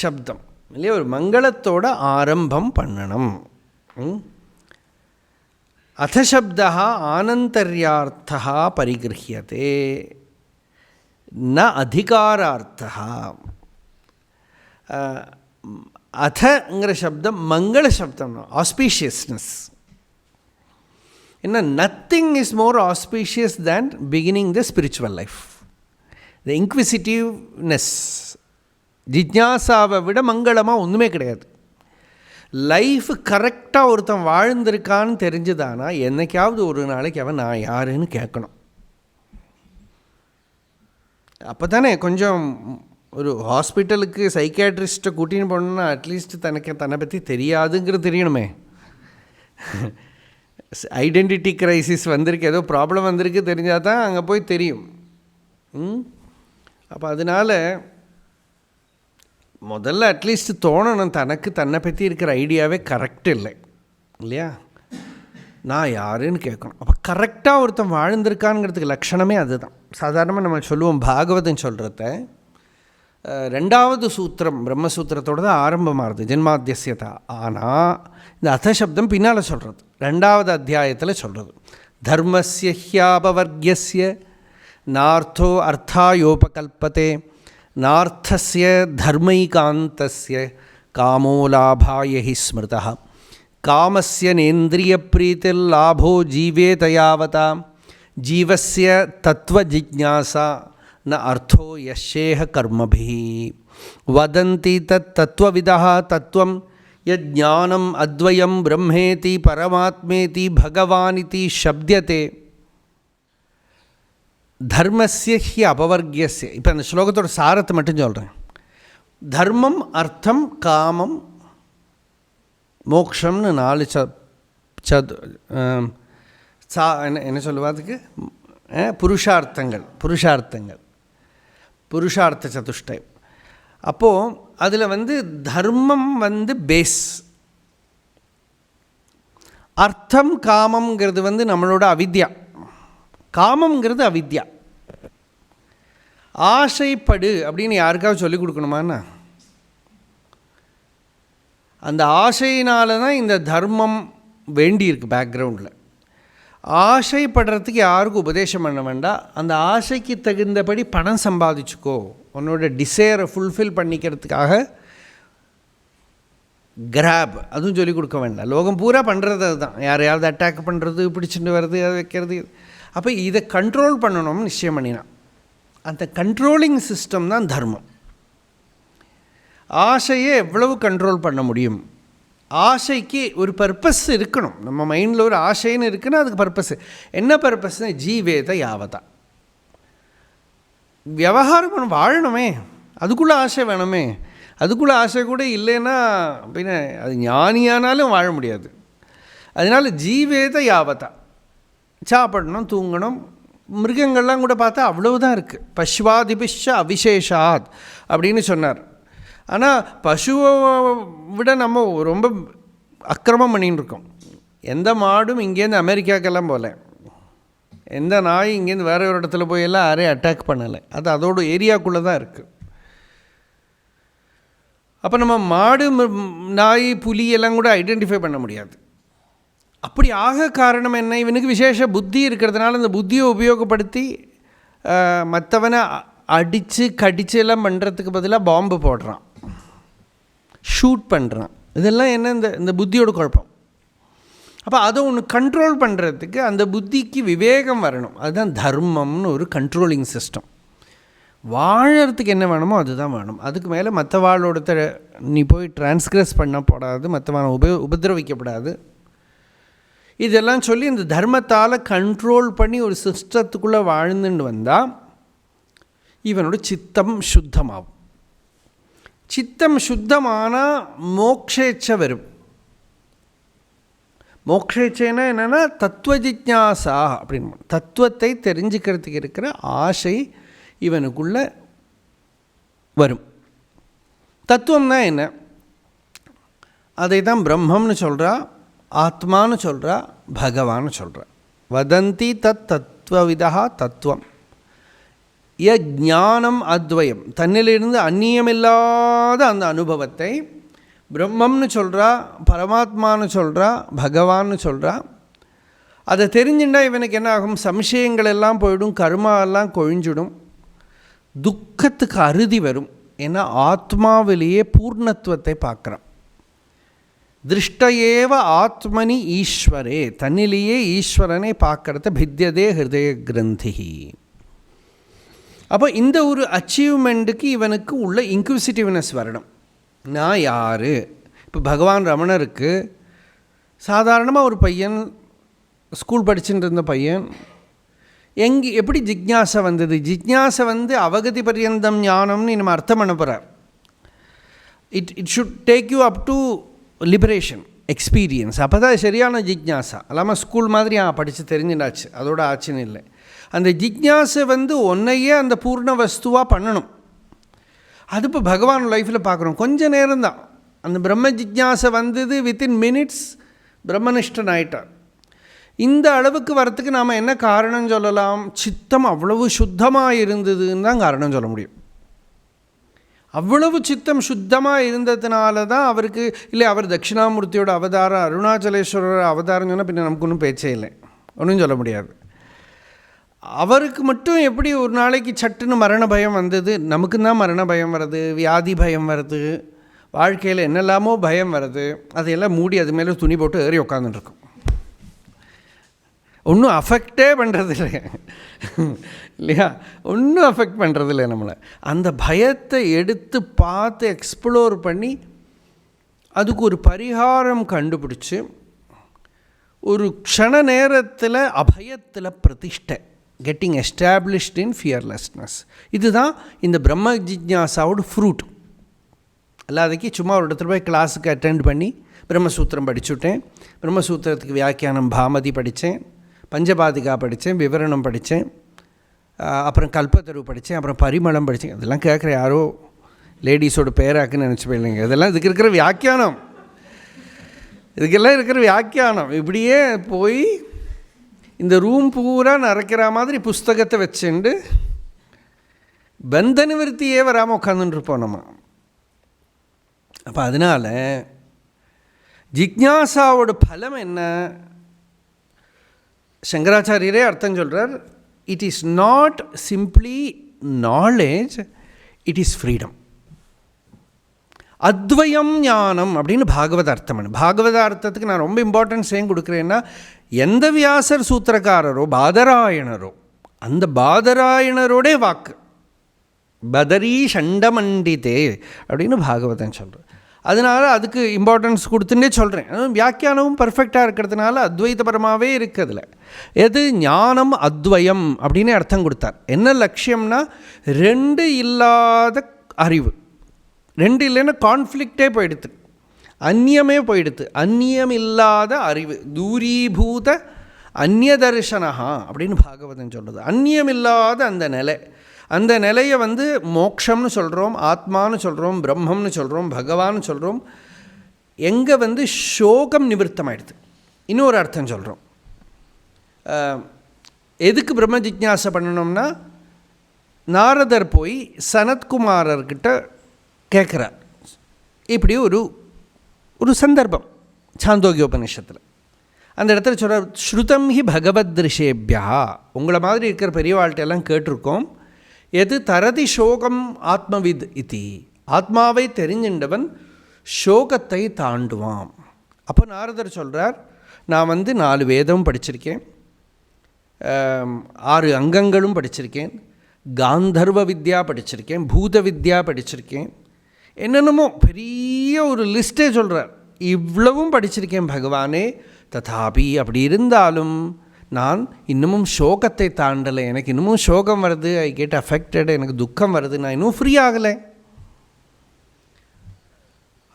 A: சப்தம் இல்லையா, ஒரு மங்களத்தோட ஆரம்பம் பண்ணணும். அதசப்தா ஆனந்தர்யார்த்தா பரிகிருஹ்யதே ந அதிகாரார்த்தா. அதங்கிற சப்தம் மங்கள சப்தம், ஆஸ்பீஷியஸ்னஸ். என்ன, nothing is more auspicious than beginning the spiritual life. The inquisitiveness, ஜிஜ்ஞாசாவை விட மங்களமாக ஒன்றுமே கிடையாது. லைஃப் கரெக்டாக ஒருத்தன் வாழ்ந்திருக்கான்னு தெரிஞ்சுதானா என்னைக்காவது ஒரு நாளைக்கு அவன் நான் யாருன்னு கேட்கணும். அப்போ தானே கொஞ்சம் ஒரு ஹாஸ்பிட்டலுக்கு சைக்கியாட்ரிஸ்ட்டை கூட்டின்னு போனோன்னா அட்லீஸ்ட் தன்னை பற்றி தெரியாதுங்கிறது தெரியணுமே. ஐடென்டிட்டி க்ரைசிஸ் வந்திருக்கு, ஏதோ ப்ராப்ளம் வந்திருக்கு தெரிஞ்சால் தான் அங்கே போய் தெரியும். அப்போ அதனால் முதல்ல அட்லீஸ்ட் தோணணும் தனக்கு தன்னை பற்றி இருக்கிற ஐடியாவே கரெக்ட் இல்லை இல்லையா, நான் யாருன்னு கேட்கணும். அப்போ கரெக்டாக ஒருத்தன் வாழ்ந்திருக்கானுங்கிறதுக்கு லட்சணமே அதுதான். சாதாரணமாக நம்ம சொல்லுவோம் பாகவதன் சொல்கிறத, ரெண்டாவது சூத்திரம் பிரம்மசூத்திரத்தோடு தான் ஆரம்பமாகுது, ஜென்மாத்யஸ்யதா. ஆனால் இந்த அத சப்தம் பின்னால் சொல்கிறது, ரெண்டாவது அத்தியாயத்தில் சொல்கிறது. தர்மஸ்ய ஹ்யாபவர்க்யஸ்ய நார்த்தோ அர்த்தாயோபகல்பதே நார்த்தஸ்ய தர்மைகாந்தஸ்ய காமோலாபாய ஹி ஸ்மிருதः காமஸ்ய நேந்திரியப்ரீதிர்லாபோ ஜீவேத யாவதா ஜீவஸ்ய தத்வஜிஜ்ஞாசா न अर्थो यशेह कर्मभिः वदन्ति तत्तत्त्वविदः तत्त्वं यज्ञानम् अद्वयं ब्रह्मेति परमात्मेति भगवानिति शब्द्यते धर्मस्य हि अपवर्ग्यस्य. இப்போ அந்த ஸ்லோகத்தோட சாரத்தை மட்டும் சொல்கிறேன். தர்மம், அர்த்தம், காமம், மோக்ஷம்னு 4 என்ன சொல்லுவாதுக்கு புருஷார்த்தங்கள் புருஷார்த்த சதுஷ்டயம். அப்போது அதில் தர்மம் பேஸ், அர்த்தம் காமங்கிறது நம்மளோட அவித்யா. காமங்கிறது அவித்யா. ஆசைப்படு அப்படின்னு யாருக்காவது சொல்லிக் கொடுக்கணுமாண்ணா? அந்த ஆசையினால தான் இந்த தர்மம் வேண்டியிருக்கு பேக்ரவுண்டில். ஆசைப்படுறதுக்கு யாருக்கும் உபதேசம் பண்ண வேண்டாம். அந்த ஆசைக்கு தகுந்தபடி பணம் சம்பாதிச்சுக்கோ, உன்னோட டிசைரை ஃபுல்ஃபில் பண்ணிக்கிறதுக்காக கிராப், அதுவும் சொல்லிக் கொடுக்க வேண்டாம். லோகம் பூரா பண்ணுறது அதுதான். யாரையாவது அட்டாக் பண்ணுறது, பிடிச்சிட்டு வர்றது, அதை வைக்கிறது. அப்போ இதை கண்ட்ரோல் பண்ணணும்னு நிச்சயம் பண்ணினான். அந்த கண்ட்ரோலிங் சிஸ்டம் தான் தர்மம். ஆசையை எவ்வளவு கண்ட்ரோல் பண்ண முடியும்? ஆசைக்கு ஒரு பர்பஸ் இருக்கணும். நம்ம மைண்டில் ஒரு ஆசைன்னு இருக்குன்னா அதுக்கு பர்பஸ் என்ன? பர்பஸ்னா ஜீவேத யாவதா, விவகாரம் பண்ண வாழணுமே, அதுக்குள்ளே ஆசை வேணுமே. அதுக்குள்ளே ஆசை கூட இல்லைன்னா அப்படின்னா அது ஞானியானாலும் வாழ முடியாது. அதனால் ஜீவேத யாவதா, சாப்பிடணும், தூங்கணும். மிருகங்கள்லாம் கூட பார்த்தா அவ்வளவுதான் இருக்குது. பஷ்வாதிபிஷ அவிசேஷாத் அப்படின்னு சொன்னார். ஆனால் பசுவை விட நம்ம ரொம்ப அக்கிரமம் பண்ணின்னு இருக்கோம். எந்த மாடும் இங்கேருந்து அமெரிக்காக்கெல்லாம் போகல, எந்த நாய் இங்கேருந்து வேறு ஒரு இடத்துல போயெல்லாம் யாரையும் அட்டாக் பண்ணலை. அது அதோட ஏரியாக்குள்ளே தான் இருக்குது. அப்போ நம்ம மாடு, நாய், புலி எல்லாம் கூட ஐடென்டிஃபை பண்ண முடியாது. அப்படி ஆக காரணம் என்ன? இவனுக்கு விசேஷ புத்தி இருக்கிறதுனால அந்த புத்தியை உபயோகப்படுத்தி மற்றவனை அடித்து கடிச்சு எல்லாம் பண்ணுறதுக்கு பதிலாக பாம்பு போடுறான், ஷூட் பண்ணுறான். இதெல்லாம் என்ன? இந்த புத்தியோட குழப்பம். அப்போ அதை ஒன்று கண்ட்ரோல் பண்ணுறதுக்கு அந்த புத்திக்கு விவேகம் வரணும். அதுதான் தர்மம்னு ஒரு கண்ட்ரோலிங் சிஸ்டம். வாழறதுக்கு என்ன வேணுமோ அதுதான் வேணும். அதுக்கு மேலே மற்றவாளோட நீ போய் டிரான்ஸ்கிரஸ் பண்ணப்படாது, மற்றவாளை உபதிரவிக்கப்படாது. இதெல்லாம் சொல்லி இந்த தர்மத்தால் கண்ட்ரோல் பண்ணி ஒரு சிஸ்டத்துக்குள்ளே வாழ்ந்துட்டு வந்தால் இவனோட சித்தம் சுத்தமாகும். சித்தம் சுத்தமானால் மோக்ஷேச்சை வரும். மோக்ஷேச்சைன்னா என்னென்னா தத்துவஜிஜ்ஞாசா அப்படின்னு, தத்துவத்தை தெரிஞ்சுக்கிறதுக்கு இருக்கிற ஆசை இவனுக்குள்ளே வரும். தத்துவம்னா என்ன? அதை தான் பிரம்மம்னு சொல்கிறா, ஆத்மானு சொல்கிறா, பகவான்னு சொல்கிறா. வதந்தி தத் தத்துவவிதா தத்துவம் ஞானம் அத்வயம், தன்னிலிருந்து அந்நியமில்லாத அந்த அனுபவத்தை பிரம்மம்னு சொல்கிறா, பரமாத்மானு சொல்கிறா, பகவான்னு சொல்கிறா. அதை தெரிஞ்சுட்டா இவனுக்கு என்ன ஆகும்? சம்சயங்கள் எல்லாம் போயிடும், கர்மா எல்லாம் கொழிஞ்சிடும், துக்கத்துக்கு அறுதி வரும். ஏன்னா ஆத்மாவிலேயே பூர்ணத்துவத்தை பார்க்குறான். திருஷ்டஏவ ஆத்மனி ஈஸ்வரே, தன்னிலேயே ஈஸ்வரனை பார்க்கறத பித்தியதே ஹிருதய கிரந்தி. அப்போ இந்த ஒரு அச்சீவ்மெண்ட்டுக்கு இவனுக்கு உள்ள இன்க்விசிட்டிவ்னஸ் வரணும். நான் யார்? இப்போ பகவான் ரமணருக்கு சாதாரணமாக ஒரு பையன், ஸ்கூல் படிச்சுட்டு இருந்த பையன், எப்படி ஜிஜ்ஞாசா வந்தது? ஜிஜ்ஞாசா அவகதி பரியந்தம் ஞானம்னு நம்ம அர்த்தம் பண்ண போகிறார். It should take you up to liberation experience. அப்போ தான் சரியான ஜிஜ்ஞாசா. அல்லாமல் ஸ்கூல் மாதிரி படித்து தெரிஞ்சுட்டாச்சு, அதோட ஆச்சுன்னு இல்லை. அந்த ஜிஜ்ஞாசை ஒன்றையே அந்த பூர்ண வஸ்துவாக பண்ணணும். அது இப்போ பகவான் லைஃப்பில் பார்க்குறோம். கொஞ்சம் நேரம்தான் அந்த பிரம்ம ஜிஜ்ஞாசை வந்தது, வித்தின் மினிட்ஸ் பிரம்மனிஷ்டன் ஆயிட்டார். இந்த அளவுக்கு வரத்துக்கு நாம் என்ன காரணம் சொல்லலாம்? சித்தம் அவ்வளவு சுத்தமாக இருந்ததுன்னு தான் காரணம் சொல்ல முடியும். அவ்வளவு சித்தம் சுத்தமாக இருந்ததுனால தான் அவருக்கு, இல்லை அவர் தட்சிணாமூர்த்தியோட அவதாரம், அருணாச்சலேஸ்வரர் அவதாரம் சொன்னால் பின்ன நமக்கு ஒன்றும் பேச்சே இல்லை, ஒன்றும் சொல்ல முடியாது. அவருக்கு மட்டும் எப்படி ஒரு நாளைக்கு சட்டுன்னு மரண பயம் வந்தது, நமக்கு தான் மரண பயம் வருது, வியாதி பயம் வருது, வாழ்க்கையில் என்னெல்லாமோ பயம் வருது, அதையெல்லாம் மூடி அது மேலே துணி போட்டு ஏறி உட்காந்துட்டுருக்கோம். ஒன்றும் அஃபெக்டே பண்ணுறதில்லை இல்லையா, ஒன்றும் அஃபெக்ட் பண்ணுறதில்லை நம்மளை. அந்த பயத்தை எடுத்து பார்த்து எக்ஸ்ப்ளோர் பண்ணி அதுக்கு ஒரு பரிகாரம் கண்டுபிடிச்சி ஒரு க்ஷண நேரத்தில் அபயத்தில் பிரதிஷ்டை, கெட்டிங் எஸ்டாப்ளிஷ்ட் இன் ஃபியர்லெஸ்னஸ். இதுதான் இந்த பிரம்ம ஜிஜ்ஞாசாவோட ஃப்ரூட். அல்லாதக்கு சும்மா ஒரு இடத்துல போய் கிளாஸுக்கு அட்டெண்ட் பண்ணி பிரம்மசூத்திரம் படிச்சுட்டேன், பிரம்மசூத்திரத்துக்கு வியாக்கியானம் பாமதி படித்தேன், பஞ்சபாதிகா படித்தேன், விவரணம் படித்தேன், அப்புறம் கல்பத்தரு படித்தேன், அப்புறம் பரிமளம் படித்தேன். இதெல்லாம் கேட்குற யாரோ லேடிஸோட பேராக்குன்னு நினச்சி போயில்லைங்க. இதெல்லாம் இதுக்கு இருக்கிற வியாக்கியானம், இதுக்கெல்லாம் இருக்கிற வியாக்கியானம். இப்படியே போய் இந்த ரூம் பூரா நிறைக்கிற மாதிரி புஸ்தகத்தை வச்சுண்டு பந்த நிவர்த்தியே வராமல் உட்காந்துட்டுருப்போம் நம்ம. அப்போ அதனால் ஜிக்ஞாசாவோட பலம் என்ன, சங்கராச்சாரியரே அர்த்தம் சொல்கிறார். It is not simply knowledge, it is freedom. அத்வயம் ஞானம் அப்படின்னு பாகவத அர்த்தம். பாகவத அர்த்தத்துக்கு நான் ரொம்ப இம்பார்ட்டன்ஸ் ஏன் கொடுக்குறேன்னா, எந்த வியாசர் சூத்திரக்காரரோ பாதராயணரோ அந்த பாதராயணரோடே வாக்கு பதரி சண்டமண்டிதே அப்படின்னு பாகவதன் சொல்கிறேன். அதனால் அதுக்கு இம்பார்ட்டன்ஸ் கொடுத்துட்டே சொல்கிறேன். வியாக்கியானமும் பர்ஃபெக்டாக இருக்கிறதுனால அத்வைதபரமாகவே இருக்குதுல. எது ஞானம் அத்வயம் அப்படின்னு அர்த்தம் கொடுத்தார். என்ன லட்சியம்னா, ரெண்டு இல்லாத அறிவு. ரெண்டு இல்லைன்னா கான்ஃப்ளிக்டே போயிடுது, அந்நியமே போயிடுது. அந்நியம் இல்லாத அறிவு, தூரீபூத அந்நியதர்சனஹா அப்படின்னு பாகவதன் சொல்கிறது. அந்நியம் இல்லாத அந்த நிலை, அந்த நிலையை மோக்ஷம்னு சொல்கிறோம், ஆத்மானு சொல்கிறோம், பிரம்மம்னு சொல்கிறோம், பகவான்னு சொல்கிறோம். எங்கே சோகம் நிவர்த்தமாயிடுது. இன்னொரு அர்த்தம் சொல்கிறோம். எதுக்கு பிரம்ம ஜிஜ்ஞாசை பண்ணணும்னா, நாரதர் போய் சனத்குமாரர்கிட்ட கேட்குறார். இப்படி ஒரு சந்தர்ப்பம் சாந்தோக்கியோபனிஷத்தில். அந்த இடத்துல சொல்கிறார், ஸ்ருதம் ஹி பகவத் ரிஷேபியா, உங்களை மாதிரி இருக்கிற பெரியவாழ்கிட்டெல்லாம் கேட்டிருக்கோம். எது தரதி சோகம் ஆத்மவித் இதி, ஆத்மாவை தெரிஞ்சின்றவன் சோகத்தை தாண்டுவான். அப்போ நாரதர் சொல்கிறார், நான் 4 வேதம் படிச்சிருக்கேன், 6 அங்கங்களும் படிச்சிருக்கேன், காந்தர்வ வித்யா படிச்சிருக்கேன், பூத வித்யா படிச்சிருக்கேன், என்னென்னமோ பெரிய ஒரு லிஸ்ட்டே சொல்கிறார். இவ்வளவும் படிச்சிருக்கேன் பகவானே, ததாபி அப்படி இருந்தாலும் நான் இன்னமும் சோகத்தை தாண்டலை, எனக்கு இன்னமும் சோகம் வருது, ஐ கெட் அஃபெக்டட், எனக்கு துக்கம் வருது, நான் இன்னும் ஃப்ரீ ஆகலை.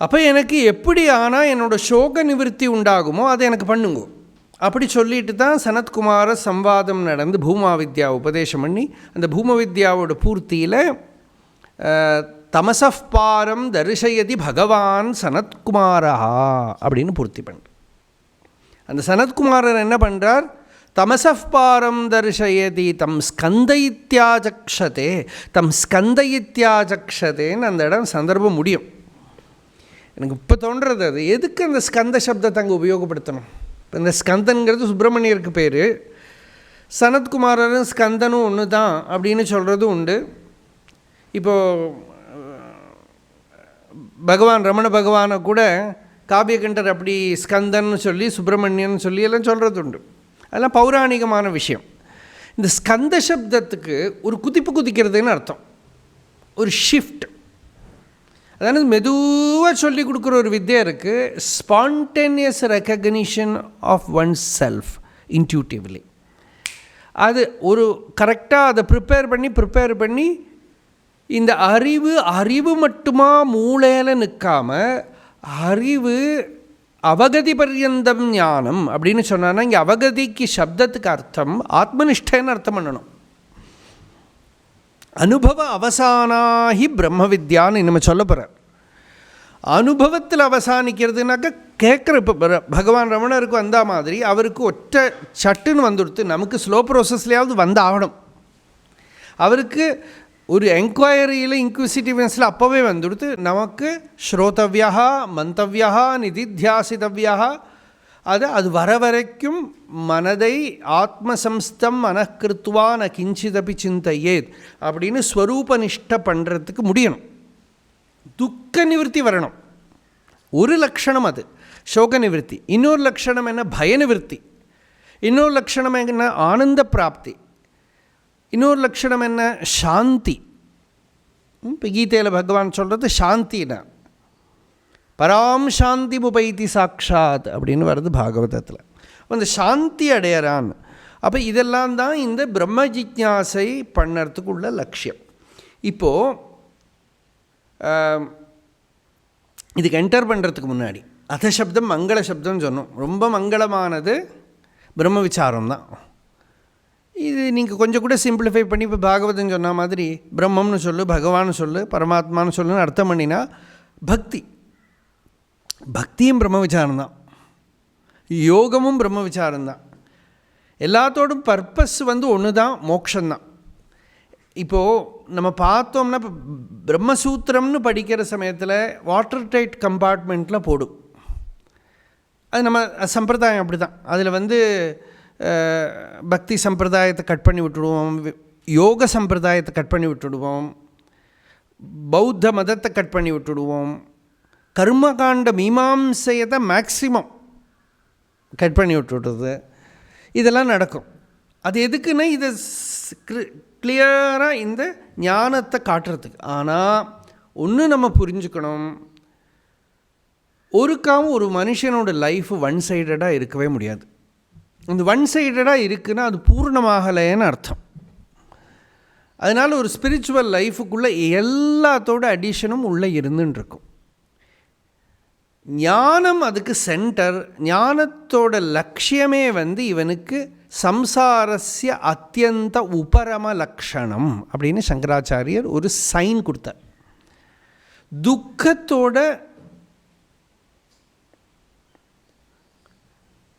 A: அப்போ எனக்கு எப்படி ஆனால் என்னோடய சோக நிவர்த்தி உண்டாகுமோ அதை எனக்கு பண்ணுங்க அப்படி சொல்லிட்டு தான் சனத்குமார சம்வாதம் நடந்து பூமா வித்யா உபதேசம் பண்ணி, அந்த பூம வித்யாவோட பூர்த்தியில் தமசஃப் பாரம் தரிசயதி பகவான் சனத்குமாரா அப்படின்னு பூர்த்தி பண்ணுறார். அந்த சனத்குமாரர் என்ன பண்ணுறார், தமசஃப் பாரம் தரிசயதி தம் ஸ்கந்தைத்யாஜக்ஷதே, தம் ஸ்கந்தைத்யாஜக்ஷதேன்னு அந்த இடம் சந்தர்ப்பம் முடியும். எனக்கு இப்போ தோன்றுறது, அது எதுக்கு அந்த ஸ்கந்த சப்தத்தை அங்கே உபயோகப்படுத்தணும்? இப்போ இந்த ஸ்கந்தனுங்கிறது சுப்பிரமணியருக்கு பேர், சனத்குமாரரும் ஸ்கந்தனும் ஒன்று தான் அப்படின்னு சொல்கிறதும் உண்டு. இப்போது பகவான் ரமண பகவானை கூட காவியகண்டர் அப்படி ஸ்கந்தன்னு சொல்லி சுப்பிரமணியன் சொல்லி எல்லாம் சொல்கிறது உண்டு. அதெல்லாம் பௌராணிகமான விஷயம். இந்த ஸ்கந்த சப்தத்துக்கு ஒரு குதிப்பு குதிக்கிறதுன்னு அர்த்தம், ஒரு ஷிஃப்ட். அதாவது மெதுவாக சொல்லி கொடுக்குற ஒரு வித்தியை இருக்குது, spontaneous recognition of one self intuitively. அது ஒரு கரெக்டாக அதை ப்ரிப்பேர் பண்ணி இந்த அறிவு மட்டுமா மூளையில் நிற்காம, அறிவு அவகதி பர்யந்தம் ஞானம் அப்படின்னு சொன்னான்னா, இங்கே அவகதிக்கு சப்தத்துக்கு அர்த்தம் ஆத்மனிஷ்டன்னு அர்த்தம் பண்ணணும். அனுபவ அவசானாகி பிரம்ம வித்யான்னு நம்ம சொல்ல போகிறார். அனுபவத்தில் அவசானிக்கிறதுனாக்கா கேட்குற, இப்போ பகவான் ரமணருக்கு வந்தா மாதிரி அவருக்கு ஒற்றை சட்டுன்னு வந்துடுத்து, நமக்கு ஸ்லோ ப்ரோசஸ்லையாவது வந்தாகணும். அவருக்கு ஒரு என்கொயரியில் இன்க்விசிட்டிவ்னஸில் அப்போவே வந்துடுத்து நமக்கு ஸ்ரோதவ்யா மந்தவ்யா நிதித்தியாசிதவ்யா அது வர வரைக்கும் மனதை ஆத்மசம்ஸ்தம் மனக்கிருத்வா ந கிஞ்சிதபி சிந்தையேத் அப்படின்னு ஸ்வரூபனிஷ்ட பண்ணுறதுக்கு முடியணும். துக்க நிவர்த்தி வரணும். ஒரு லக்ஷணம் அது சோக நிவர்த்தி. இன்னொரு லக்ஷணம் என்ன? பய நிவர்த்தி. இன்னொரு லக்ஷணம் என்ன? ஆனந்த பிராப்தி. இன்னொரு லக்ஷணம் என்ன? சாந்தி. இப்போ கீதையில் பகவான் சொல்கிறது சாந்தினா பராம் சாந்தி முபைதி சாட்சாத் அப்படின்னு வருது பாகவதத்தில். அந்த சாந்தி அடையறான். அப்போ இதெல்லாம் தான் இந்த பிரம்ம ஜிஜ்ஞாசை பண்ணுறதுக்குள்ள லட்சியம். இப்போது இதுக்கு என்டர் பண்ணுறதுக்கு முன்னாடி அத சப்தம் மங்கள சப்தம் சொன்னோம். ரொம்ப மங்களமானது பிரம்ம விசாரம் தான். இது நீங்கள் கொஞ்சம் கூட சிம்பிளிஃபை பண்ணி இப்போ பாகவதம் சொன்ன மாதிரி பிரம்மம்னு சொல்லு, பகவான்னு சொல்லு, பரமாத்மான்னு சொல்லுன்னு அர்த்தம் பண்ணினா பக்தி. பக்தியும் பிரம்ம விசாரம் தான், யோகமும் பிரம்ம விசாரம் தான். எல்லாத்தோடும் பர்பஸ் ஒன்று தான், மோட்சந்தான். இப்போது நம்ம பார்த்தோம்னா இப்போ பிரம்மசூத்திரம்னு படிக்கிற சமயத்தில் வாட்டர் டைட் கம்பார்ட்மெண்ட்டில் போடும். அது நம்ம சம்பிரதாயம் அப்படி தான். அதில் பக்தி சம்பிரதாயத்தை கட் பண்ணி விட்டுடுவோம், யோக சம்பிரதாயத்தை கட் பண்ணி விட்டுடுவோம், பௌத்த மதத்தை கட் பண்ணி விட்டுடுவோம், கர்மகாண்ட மீமாம்சையத்தை மேக்சிமம் கட் பண்ணி விட்டுடுறது. இதெல்லாம் நடக்கும். அது எதுக்குன்னா இதை கிளியராக இந்த ஞானத்தை காட்டுறதுக்கு. ஆனால் ஒன்று நம்ம புரிஞ்சுக்கணும், ஒருக்காவும் ஒரு மனுஷனோட லைஃப் ஒன் சைடடாக இருக்கவே முடியாது. இந்த ஒன் சைடடாக இருக்குன்னா அது பூர்ணமாகலைன்னு அர்த்தம். அதனால் ஒரு ஸ்பிரிச்சுவல் லைஃபுக்குள்ளே எல்லாத்தோட அடிஷனும் உள்ளே இருந்துன்னு. ஞானம் அதுக்கு சென்டர். ஞானத்தோட லட்சியமே இவனுக்கு சம்சாரஸ்ய அத்தியந்த உபரம லக்ஷணம் அப்படின்னு சங்கராச்சாரியர் ஒரு சைன் கொடுத்தார். துக்கத்தோட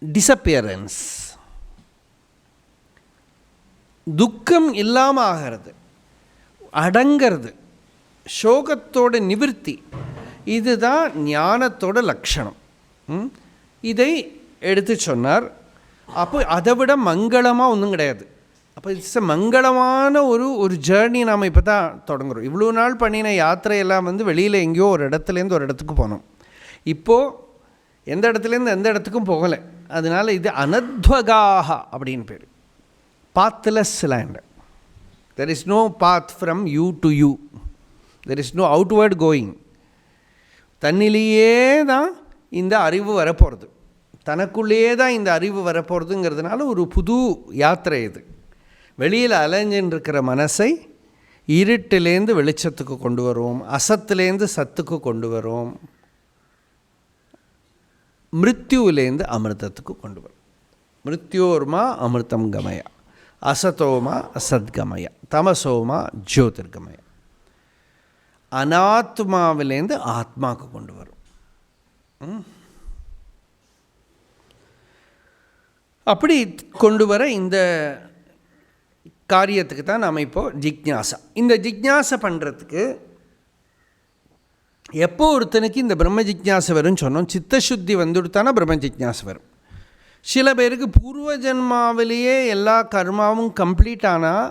A: டிஸப்பியரன்ஸ், துக்கம் இல்லாமல் ஆகிறது, அடங்கிறது, சோகத்தோட நிவர்த்தி, இதுதான் ஞானத்தோட லட்சணம். இதை எடுத்து சொன்னார். அப்போ அதை விட மங்களமாக ஒன்றும் கிடையாது. அப்போ இட்ஸ் மங்களமான ஒரு ஜேர்னி நாம் இப்போ தான் தொடங்குகிறோம். இவ்வளோ நாள் பண்ணின யாத்திரையெல்லாம் வெளியில் எங்கேயோ ஒரு இடத்துலேருந்து ஒரு இடத்துக்கு போனோம். இப்போது எந்த இடத்துலேருந்து எந்த இடத்துக்கும் போகலை. அதனால் இது அனத்வகாக அப்படின்னு பேர், pathless land. There is no path from you to you, there is no outward going. தன்னிலேயே தான் இந்த அறிவு வரப்போகிறது, தனக்குள்ளேயே தான் இந்த அறிவு வரப்போகிறதுங்கிறதுனால ஒரு புது யாத்திரை இது. வெளியில் அலைஞ்சின்னு இருக்கிற மனசை இருட்டிலேருந்து வெளிச்சத்துக்கு கொண்டு வருவோம், அசத்துலேருந்து சத்துக்கு கொண்டு வரும், மிருத்யுவிலேருந்து அமிர்தத்துக்கு கொண்டு வரும். மிருத்யோர்மா அமிர்தம் கமய, அசதோமா அசத்கமய, தமசோமா ஜோதிர்கமய. அனாத்மாவிலேருந்து ஆத்மாவுக்கு கொண்டு வரும். அப்படி கொண்டு வர இந்த காரியத்துக்கு தான் நாம் இப்போது ஜிக்ஞாசா. இந்த ஜிக்ஞாசை பண்ணுறதுக்கு எப்போ ஒருத்தனுக்கு இந்த பிரம்ம ஜிக்ஞாசை வரும்னு சொன்னோம், சித்தசுத்தி வந்துடுத்தானா பிரம்ம ஜிக்ஞாசை வரும். சில பேருக்கு பூர்வ ஜன்மாவிலேயே எல்லா கர்மாவும் கம்ப்ளீட் ஆனால்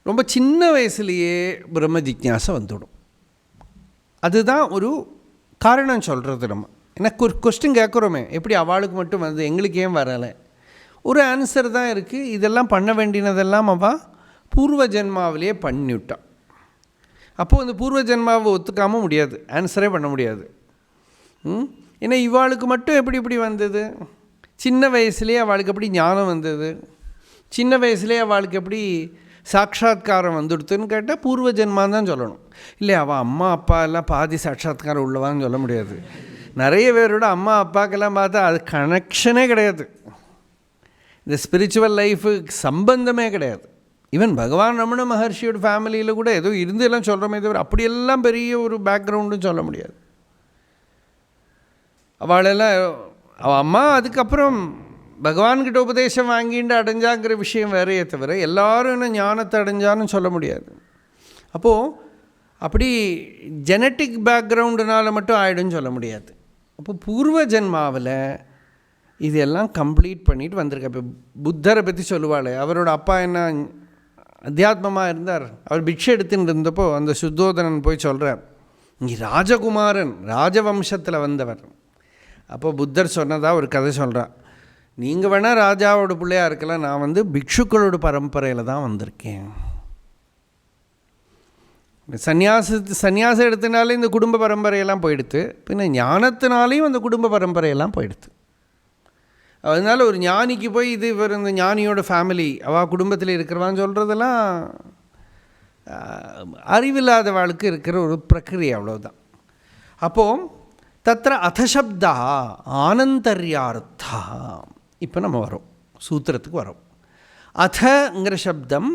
A: ரொம்ப சின்ன வயசுலேயே பிரம்ம ஜிக்ஞாசை வந்துவிடும். அதுதான் ஒரு காரணம் சொல்கிறது. நம்ம எனக்கு ஒரு கொஸ்டின் கேட்குறோமே, எப்படி அவளுக்கு மட்டும் வந்து எங்களுக்கு ஏன் வரலை? ஒரு ஆன்சர் தான் இருக்குது. இதெல்லாம் பண்ண வேண்டினதெல்லாம் அவள் பூர்வ ஜென்மாவிலேயே பண்ணிவிட்டான். அப்போது இந்த பூர்வ ஜென்மாவை ஒத்துக்காமல் முடியாது, ஆன்சரே பண்ண முடியாது. ஏன்னா இவாளுக்கு மட்டும் எப்படி இப்படி வந்தது? சின்ன வயசுலேயே அவளுக்கு எப்படி ஞானம் வந்தது? சின்ன வயசுலேயே அவளுக்கு எப்படி சாட்சாத்காரம் வந்துடுத்துன்னு கேட்டால் பூர்வ ஜென்மான்னு தான் சொல்லணும். இல்லை அவள் அம்மா அப்பா எல்லாம் பாதி சாட்சாத்காரம் உள்ளவான்னு சொல்ல முடியாது. நிறைய பேரோட அம்மா அப்பாக்கெல்லாம் பார்த்தா அது கனெக்ஷனே கிடையாது, இந்த ஸ்பிரிச்சுவல் லைஃபுக்கு சம்பந்தமே கிடையாது. ஈவன் பகவான் ரமண மகர்ஷியோட ஃபேமிலியில் கூட ஏதோ இருந்து எல்லாம் சொல்கிறோமே தவிர அப்படியெல்லாம் பெரிய ஒரு பேக்ரவுண்டுன்னு சொல்ல முடியாது. அவளெல்லாம் அவள் அம்மா அதுக்கப்புறம் பகவான்கிட்ட உபதேசம் வாங்கிட்டு அடைஞ்சாங்கிற விஷயம் வேறையே தவிர எல்லாரும் என்ன ஞானத்தை அடைஞ்சான்னு சொல்ல முடியாது. அப்போது அப்படி ஜெனட்டிக் பேக்ரவுண்டுனால் மட்டும் ஆகிடும்னு சொல்ல முடியாது. அப்போ பூர்வ ஜென்மாவில் இதெல்லாம் கம்ப்ளீட் பண்ணிட்டு வந்திருக்க. இப்போ புத்தரை பற்றி சொல்லுவாள், அவரோட அப்பா என்ன அத்தியாத்மமாக இருந்தார். அவர் பிக்ஷை எடுத்துன்னு இருந்தப்போ அந்த சுத்தோதனன் போய் சொல்கிறார், இங்கே ராஜகுமாரன் ராஜவம்சத்தில் வந்தவர். அப்போ புத்தர் சொன்னதாக ஒரு கதை சொல்கிறார், நீங்கள் வேணால் ராஜாவோட பிள்ளையாக இருக்கலாம், நான் பிக்ஷுக்களோட பரம்பரையில் தான் வந்திருக்கேன். சந்நியாசம் எடுத்தனாலே இந்த குடும்ப பரம்பரையெல்லாம் போயிடுத்து, பின்ன ஞானத்தினாலேயும் அந்த குடும்ப பரம்பரையெல்லாம் போயிடுது. அதனால் ஒரு ஞானிக்கு போய் இது இவர் இந்த ஞானியோட ஃபேமிலி அவள் குடும்பத்தில் இருக்கிறவான்னு சொல்கிறதெல்லாம் அறிவில்லாத வாழ்க்கை இருக்கிற ஒரு பிரக்கிரியை, அவ்வளோதான். அப்போது தத்திர அதசப்தா ஆனந்தர்யார்த்தா. இப்போ நம்ம வரோம் சூத்திரத்துக்கு வரோம். அதங்கிற சப்தம்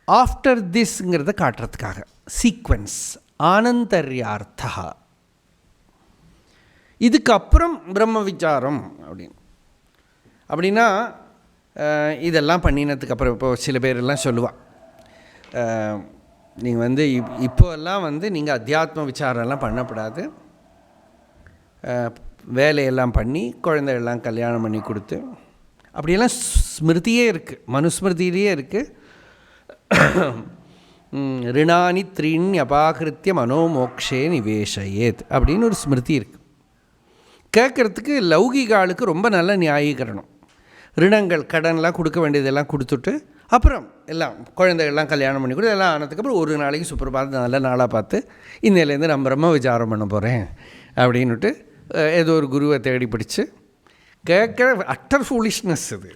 A: ஆஃப்டர் திஸ்ங்கிறத காட்டுறதுக்காக சீக்வன்ஸ். ஆனந்தர்யார்த்தா, இதுக்கப்புறம் பிரம்ம விசாரம் அப்படின்னா இதெல்லாம் பண்ணினதுக்கப்புறம் இப்போ சில பேரெல்லாம் சொல்லுவாள், நீங்கள் இப்போல்லாம் நீங்கள் அத்தியாத்ம விசாரம்லாம் பண்ணக்கூடாது, வேலையெல்லாம் பண்ணி குழந்தைகள்லாம் கல்யாணம் பண்ணி கொடுத்து அப்படியெல்லாம் ஸ்மிருதியே இருக்குது, மனுஸ்மிருதியிலேயே இருக்குது. ரிணானி த்ரீணி அபாகிருத்திய மனோமோக்ஷே நிவேஷயேத் அப்படின்னு ஒரு ஸ்மிருதி இருக்குது. கேட்குறதுக்கு லௌகிக ஆளுக்கு ரொம்ப நல்ல நியாயீகரணம். ரிணங்கள் கடன்லாம் கொடுக்க வேண்டியதெல்லாம் கொடுத்துட்டு அப்புறம் எல்லாம் குழந்தைகள்லாம் கல்யாணம் பண்ணி கொடுத்து எல்லாம் ஆனதுக்கப்புறம் ஒரு நாளைக்கு சுப்பிரபாதம் நல்ல நாளாக பார்த்து இன்னிலேருந்து நான் பிரம்ம விசாரம் பண்ண போகிறேன் அப்படின்னுட்டு ஏதோ ஒரு குருவை தேடி பிடிச்சி கேட்குற அட்டர் ஃபூலிஷ்னஸ் இது.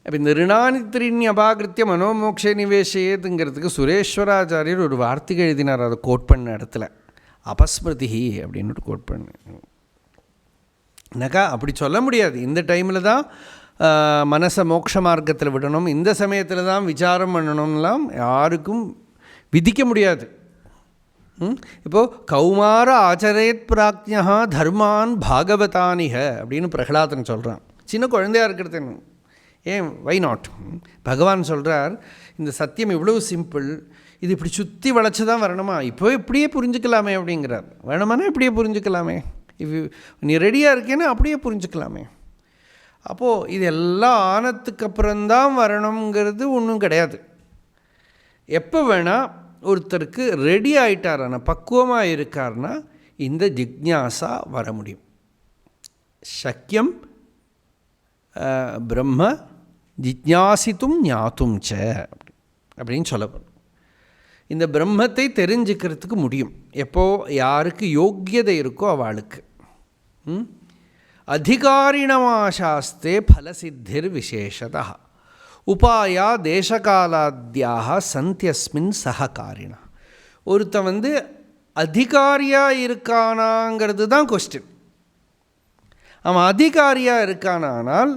A: அப்போ இந்த ரிணானித்திரிணி அபாகிருத்திய மனோமோக்ஷ நிவேஷேதுங்கிறதுக்கு சுரேஸ்வராச்சாரியர் ஒரு வார்த்தைகள் எழுதினார், அதை கோட் பண்ண இடத்துல அபஸ்மிருதி அப்படின்னுட்டு கோட் பண்ண. எனக்கா அப்படி சொல்ல முடியாது. இந்த டைமில் தான் மனசை மோட்ச மார்க்கத்தில் விடணும், இந்த சமயத்தில் தான் விசாரம் பண்ணணும்லாம் யாருக்கும் விதிக்க முடியாது. இப்போது கௌமார ஆச்சரேத் பிராக்ஞா தர்மான் பாகவதானிக அப்படின்னு பிரகலாதன் சொல்கிறான். சின்ன குழந்தையாக இருக்கிறது ஏன் வை நாட். பகவான் சொல்கிறார், இந்த சத்தியம் இவ்வளோ சிம்பிள், இது இப்படி சுற்றி வளைச்சி தான் வரணுமா, இப்போ இப்படியே புரிஞ்சுக்கலாமே அப்படிங்கிறார். வேணுமானா இப்படியே புரிஞ்சுக்கலாமே, நீ ரெடியாக இருக்கேன்னு அப்படியே புரிஞ்சுக்கலாமே. அப்போது இது எல்லாம் ஆனத்துக்கப்புறம்தான் வரணுங்கிறது ஒன்றும் கிடையாது. எப்போ வேணால் ஒருத்தருக்கு ரெடி ஆகிட்டாரான பக்குவமாக இருக்கார்னா இந்த ஜிக்ஞாசா வர முடியும். சக்கியம் பிரம்ம ஜிஜ்ஞாசித்தும் ஞாத்தும் ச அப்படின்னு சொல்லப்படும். இந்த பிரம்மத்தை தெரிஞ்சுக்கிறதுக்கு முடியும் எப்போது யாருக்கு யோக்கியதை இருக்கோ அவளுக்கு. அதிகாரிணமாசாஸ்தே ஃபலசித்திர் விசேஷதா உபாயா தேசகாலாத்யாக சந்தியஸ்மின் சககாரிணா. ஒருத்தன் அதிகாரியாக இருக்கானாங்கிறது தான் கொஸ்டின். அவன் அதிகாரியாக இருக்கானால்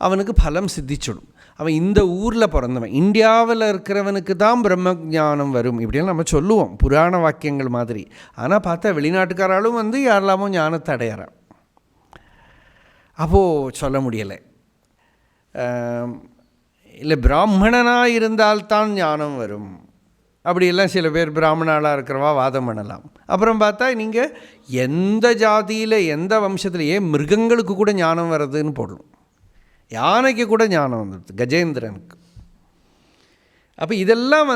A: அவனுக்கு பலம் சித்திச்சிடும். அவன் இந்த ஊரில் பிறந்தவன், இந்தியாவில் இருக்கிறவனுக்கு தான் பிரம்ம ஞானம் வரும் இப்படின்னு நம்ம சொல்லுவோம் புராண வாக்கியங்கள் மாதிரி. ஆனால் பார்த்தா வெளிநாட்டுக்காராலும் யாரெல்லாமோ ஞானத்தை அடையிறான். அப்போது சொல்ல முடியலை. இல்லை பிராமணனாக இருந்தால்தான் ஞானம் வரும் அப்படியெல்லாம் சில பேர் பிராமணாளாக இருக்கிறவா வாதம் பண்ணலாம். அப்புறம் பார்த்தா நீங்கள் எந்த ஜாதியில் எந்த வம்சத்தில் ஏன் மிருகங்களுக்கு கூட ஞானம் வர்றதுன்னு போடணும். யானைக்கு கூட ஞானம் வந்துடுது, கஜேந்திரனுக்கு. அப்போ இதெல்லாம்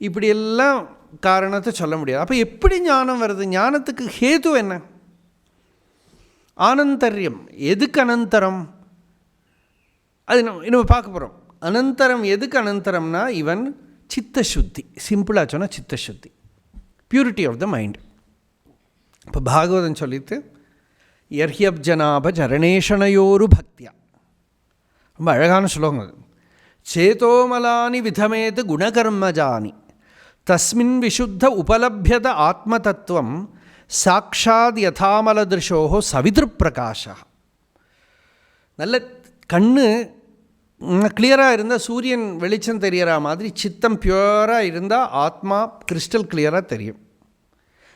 A: இப்படியெல்லாம் காரணத்தை சொல்ல முடியாது. அப்போ எப்படி ஞானம் வருது? ஞானத்துக்கு ஹேது என்ன? ஆனந்தர்யம். எதுக்கு அனந்தரம்? அது நம்ம பார்க்க போகிறோம். அனந்தரம் எதுக்கு அனந்தரம்னா இவன் சித்தசுத்தி. சிம்பிளாக சொன்னால் சித்தசுத்தி, பியூரிட்டி ஆஃப் த மைண்ட். இப்போ பாகவதன் சொல்லிட்டு யர்ஹ்யப்ஜனாப சரணேஷனயோரு பக்தியா, ரொம்ப அழகான ஸ்லோகம் அது. சேதோமலானி விதமேத் குணகர்மஜானி தஸ்மின் விசுத்த உபலப்யத ஆத்மதத்துவம் சாக்ஷாத் யதாமலதிருஷோஹோ சவித்ருப்பிரகாஷா. நல்ல கண்ணு கிளியராக இருந்தால் சூரியன் வெளிச்சம் தெரியற மாதிரி சித்தம் பியூராக இருந்தால் ஆத்மா கிறிஸ்டல் கிளியராக தெரியும்.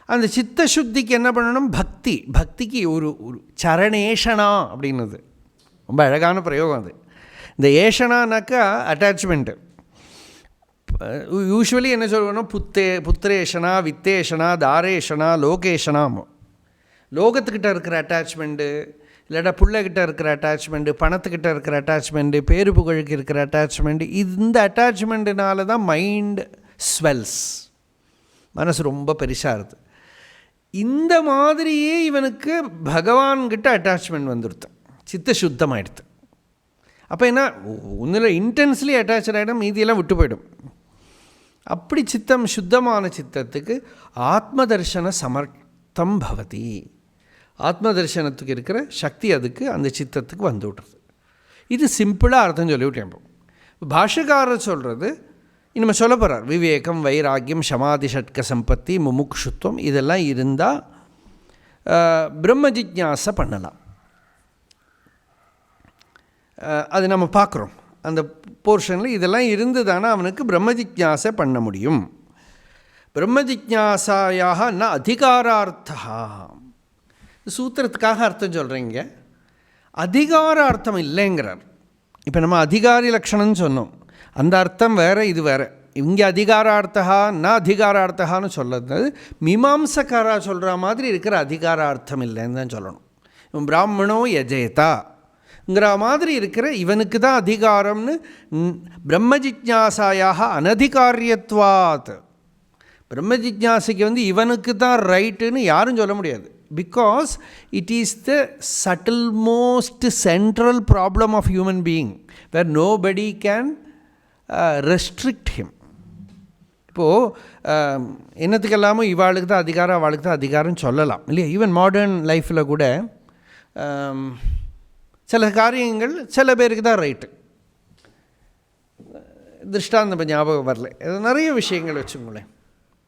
A: அந்த சித்த சுத்திக்கு என்ன பண்ணணும்? பக்தி. பக்திக்கு ஒரு சரணேஷனா அப்படின்னுது ரொம்ப அழகான பிரயோகம் அது. இந்த ஏஷனானாக்கா அட்டாச்மெண்ட்டு. யூஸ்வலி என்ன சொல்லுவோன்னா புத்திரேஷனா, வித்தேஷனா, தாரேஷனா, லோகேஷனாம். லோகத்துக்கிட்ட இருக்கிற அட்டாச்மெண்ட்டு, இல்லாட்டா பிள்ளைகிட்ட இருக்கிற அட்டாச்மெண்ட்டு, பணத்துக்கிட்ட இருக்கிற அட்டாச்மெண்ட்டு, பேரு புகழுக்கு இருக்கிற அட்டாச்மெண்ட்டு, இந்த அட்டாச்மெண்ட்டுனால தான் மைண்ட் ஸ்வெல்ஸ், மனசு ரொம்ப பெருசாக இருக்குது. இந்த மாதிரியே இவனுக்கு பகவான்கிட்ட அட்டாச்மெண்ட் வந்துடுது, சித்த சுத்தமாகிடுது. அப்போ என்ன, ஒன்றில் இன்டென்ஸ்லி அட்டாச் ஆகிடும், மீதியெல்லாம் விட்டு போயிடும். அப்படி சித்தம் சுத்தமான சித்தத்துக்கு ஆத்ம தர்சன சமர்த்தம் பவதி. ஆத்ம தரிசனத்துக்கு இருக்கிற சக்தி அதுக்கு, அந்த சித்தத்துக்கு வந்து விடுறது. இது சிம்பிளாக அர்த்தம் சொல்லிவிட்டேன். இப்போ பாஷ்யக்காரர் சொல்கிறது இனிமேல் சொல்ல போகிறார். விவேகம், வைராக்கியம், சமாதி, ஷட்க சம்பத்தி, முமுக்ஷுத்வம் இதெல்லாம் இருந்தால் பிரம்ம ஜிஜ்ஞாசை பண்ணலாம். அது நம்ம பார்க்குறோம் அந்த போர்ஷனில். இதெல்லாம் இருந்து தானே அவனுக்கு பிரம்ம ஜிஜ்ஞாசை பண்ண முடியும். பிரம்ம ஜிஜ்ஞாசாயாக ந அதிகாரார்த்தா. சூத்திரத்துக்காக அர்த்தம் சொல்கிறீங்க, அதிகார அர்த்தம் இல்லைங்கிறார். இப்போ நம்ம அதிகாரி லக்ஷணம்னு சொன்னோம், அந்த அர்த்தம் வேறு, இது வேறு. இங்கே அதிகாரார்த்தா ந அதிகாரார்த்தகான்னு சொல்லுறது மீமாம்சக்காரா சொல்கிற மாதிரி இருக்கிற அதிகாரார்த்தம் இல்லைன்னு தான் சொல்லணும். இவன் பிராமணோ யஜேதாங்கிற மாதிரி இருக்கிற இவனுக்கு தான் அதிகாரம்னு. பிரம்ம ஜிஜ்ஞாசாயாக அனதிகாரியத்வாத். பிரம்ம ஜிஜ்ஞாசைக்கு வந்து இவனுக்கு தான் ரைட்டுன்னு யாரும் சொல்ல முடியாது. Because it is the subtlemost central problem of human being where nobody can restrict him. இப்போது என்னத்துக்கெல்லாமோ இவாளுக்கு தான் அதிகாரம், அவளுக்கு தான் அதிகாரம் சொல்லலாம் இல்லையா? ஈவன் மாடர்ன் லைஃப்பில் கூட சில காரியங்கள் சில பேருக்கு தான் ரைட்டு. திருஷ்டாந்தம் ஞாபகம் வரல, நிறைய விஷயங்கள் வச்சுங்களேன்.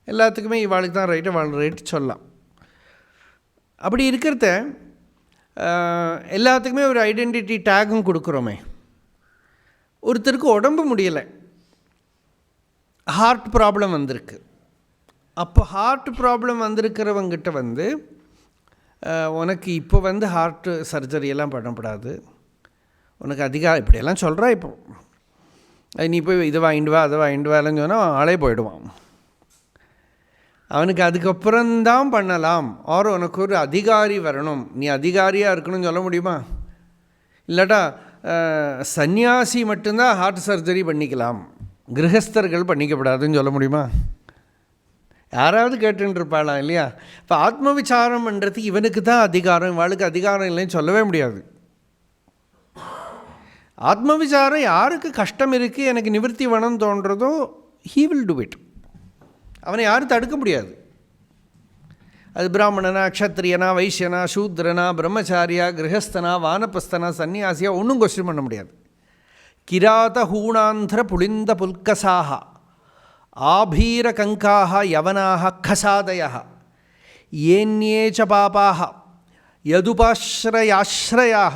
A: எல்லாத்துக்குமே இவாளுக்கு தான் ரைட்டு, அவளுக்கு ரைட்டு சொல்லலாம். அப்படி இருக்கிறத எல்லாத்துக்குமே ஒரு ஐடென்டிட்டி டேகும் கொடுக்குறோமே. ஒருத்தருக்கு உடம்பு முடியலை, ஹார்ட் ப்ராப்ளம் வந்திருக்கு. அப்போ ஹார்ட் ப்ராப்ளம் வந்திருக்கிறவங்கிட்ட வந்து உனக்கு இப்போ வந்து ஹார்ட் சர்ஜரியெல்லாம் பண்ணப்படாது, உனக்கு அதிகாரம் இப்படியெல்லாம் சொல்கிறா. இப்போ நீ போய் இதை வாங்கிட்டு வா, அதை வாங்கிட்டு வான்னு சொன்னால் ஆளே போயிடுவான். அவனுக்கு அதுக்கப்புறம்தான் பண்ணலாம். ஆர் உனக்கு ஒரு அதிகாரி வரணும், நீ அதிகாரியாக இருக்கணும்னு சொல்ல முடியுமா? இல்லாட்டா சந்நியாசி மட்டும்தான் ஹார்ட் சர்ஜரி பண்ணிக்கலாம், கிரகஸ்தர்கள் பண்ணிக்கப்படாதுன்னு சொல்ல முடியுமா? யாராவது கேட்டுருப்பாளாம் இல்லையா? இப்போ ஆத்ம விசாரம் பண்ணுறது இவனுக்கு தான் அதிகாரம், இவளுக்கு அதிகாரம் இல்லைன்னு சொல்லவே முடியாது. ஆத்ம விசாரம் யாருக்கு கஷ்டம் இருக்குது, எனக்கு நிவர்த்தி வேணும்னு தோன்றதோ ஹீ வில் டூ இட். அவனை யாரும் தடுக்க முடியாது. அது பிராமணனா, க்ஷத்ரியனா, வைசியனா, சூத்ரனா, பிரம்மச்சாரியா, கிரகஸ்தனா, வானப்பஸ்தனா, சன்னியாசியா, ஒன்றும் கொஸ்டின் பண்ண முடியாது. கிராத ஹூணாந்திர புளிந்த புல்கசாக ஆபீர கங்காக யவனாக கசாதய ஏன்யேச்ச பாபாக யதுபாஸ்ரயாஸ்ரயாக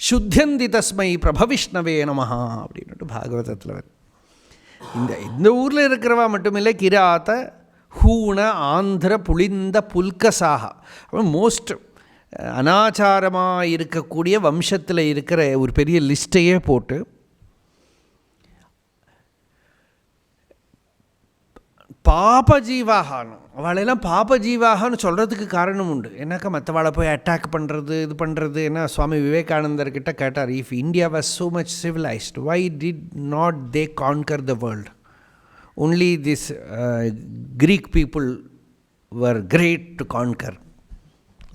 A: சுத்தியந்தி தஸ்மை பிரபவிஷ்ணவே நமஹ அப்படின்ட்டு பாகவதத்தில் வரும். இந்த ஊரில் இருக்கிறவா மட்டுமில்லை, கிராத ஹூண ஆந்திர புளிந்த புல்கசாக, மோஸ்ட் அனாச்சாரமாக இருக்கக்கூடிய வம்சத்தில் இருக்கிற ஒரு பெரிய லிஸ்ட்டையே போட்டு பாபஜீவாகான்னு, அவளெல்லாம் பாபஜீவாகான்னு சொல்கிறதுக்கு காரணம் உண்டு. ஏன்னாக்கா மற்றவாளை போய் அட்டாக் பண்ணுறது, இது பண்ணுறது. ஏன்னா சுவாமி விவேகானந்தர்கிட்ட கேட்டார், if India was so much civilised, why did not they conquer the world? Only this Greek people were great to conquer,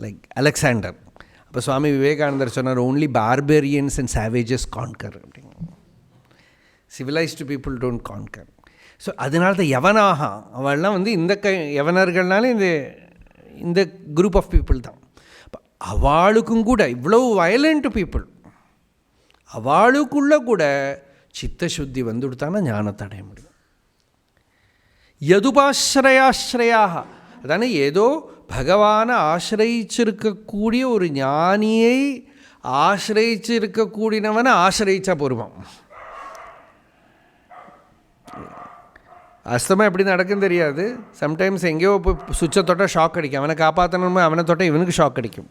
A: like Alexander. அப்போ சுவாமி விவேகானந்தர் சொன்னார், ஓன்லி பார்பேரியன்ஸ் அண்ட் சேவேஜஸ் கான்கர் அப்படிங்க, civilised people don't conquer. So அதனால தான் யவனாக அவள்லாம் வந்து இந்த யவனர்கள்னாலே இந்த group of people தான். அவளுக்கும் கூட இவ்வளோ வயலண்ட் பீப்புள், அவளுக்குள்ள கூட சித்த சுத்தி வந்துவிட்டானா ஞானத்தை அடைய முடியும். யதுபாஸ்ரயாஸ்ரயாக, அதானே ஏதோ பகவானை ஆசிரிச்சிருக்கக்கூடிய ஒரு ஞானியை ஆசிரிச்சு இருக்கக்கூடியவனை ஆசிரிச்சா போருவான். அஸ்தமாக எப்படி நடக்குன்னு தெரியாது. சம்டைம்ஸ் எங்கேயோ போய் சுவிட்சை தொட்டால் ஷாக் அடிக்கும். அவனை காப்பாற்றணுமோ அவனை தொட்டால் இவனுக்கு ஷாக் அடிக்கும்.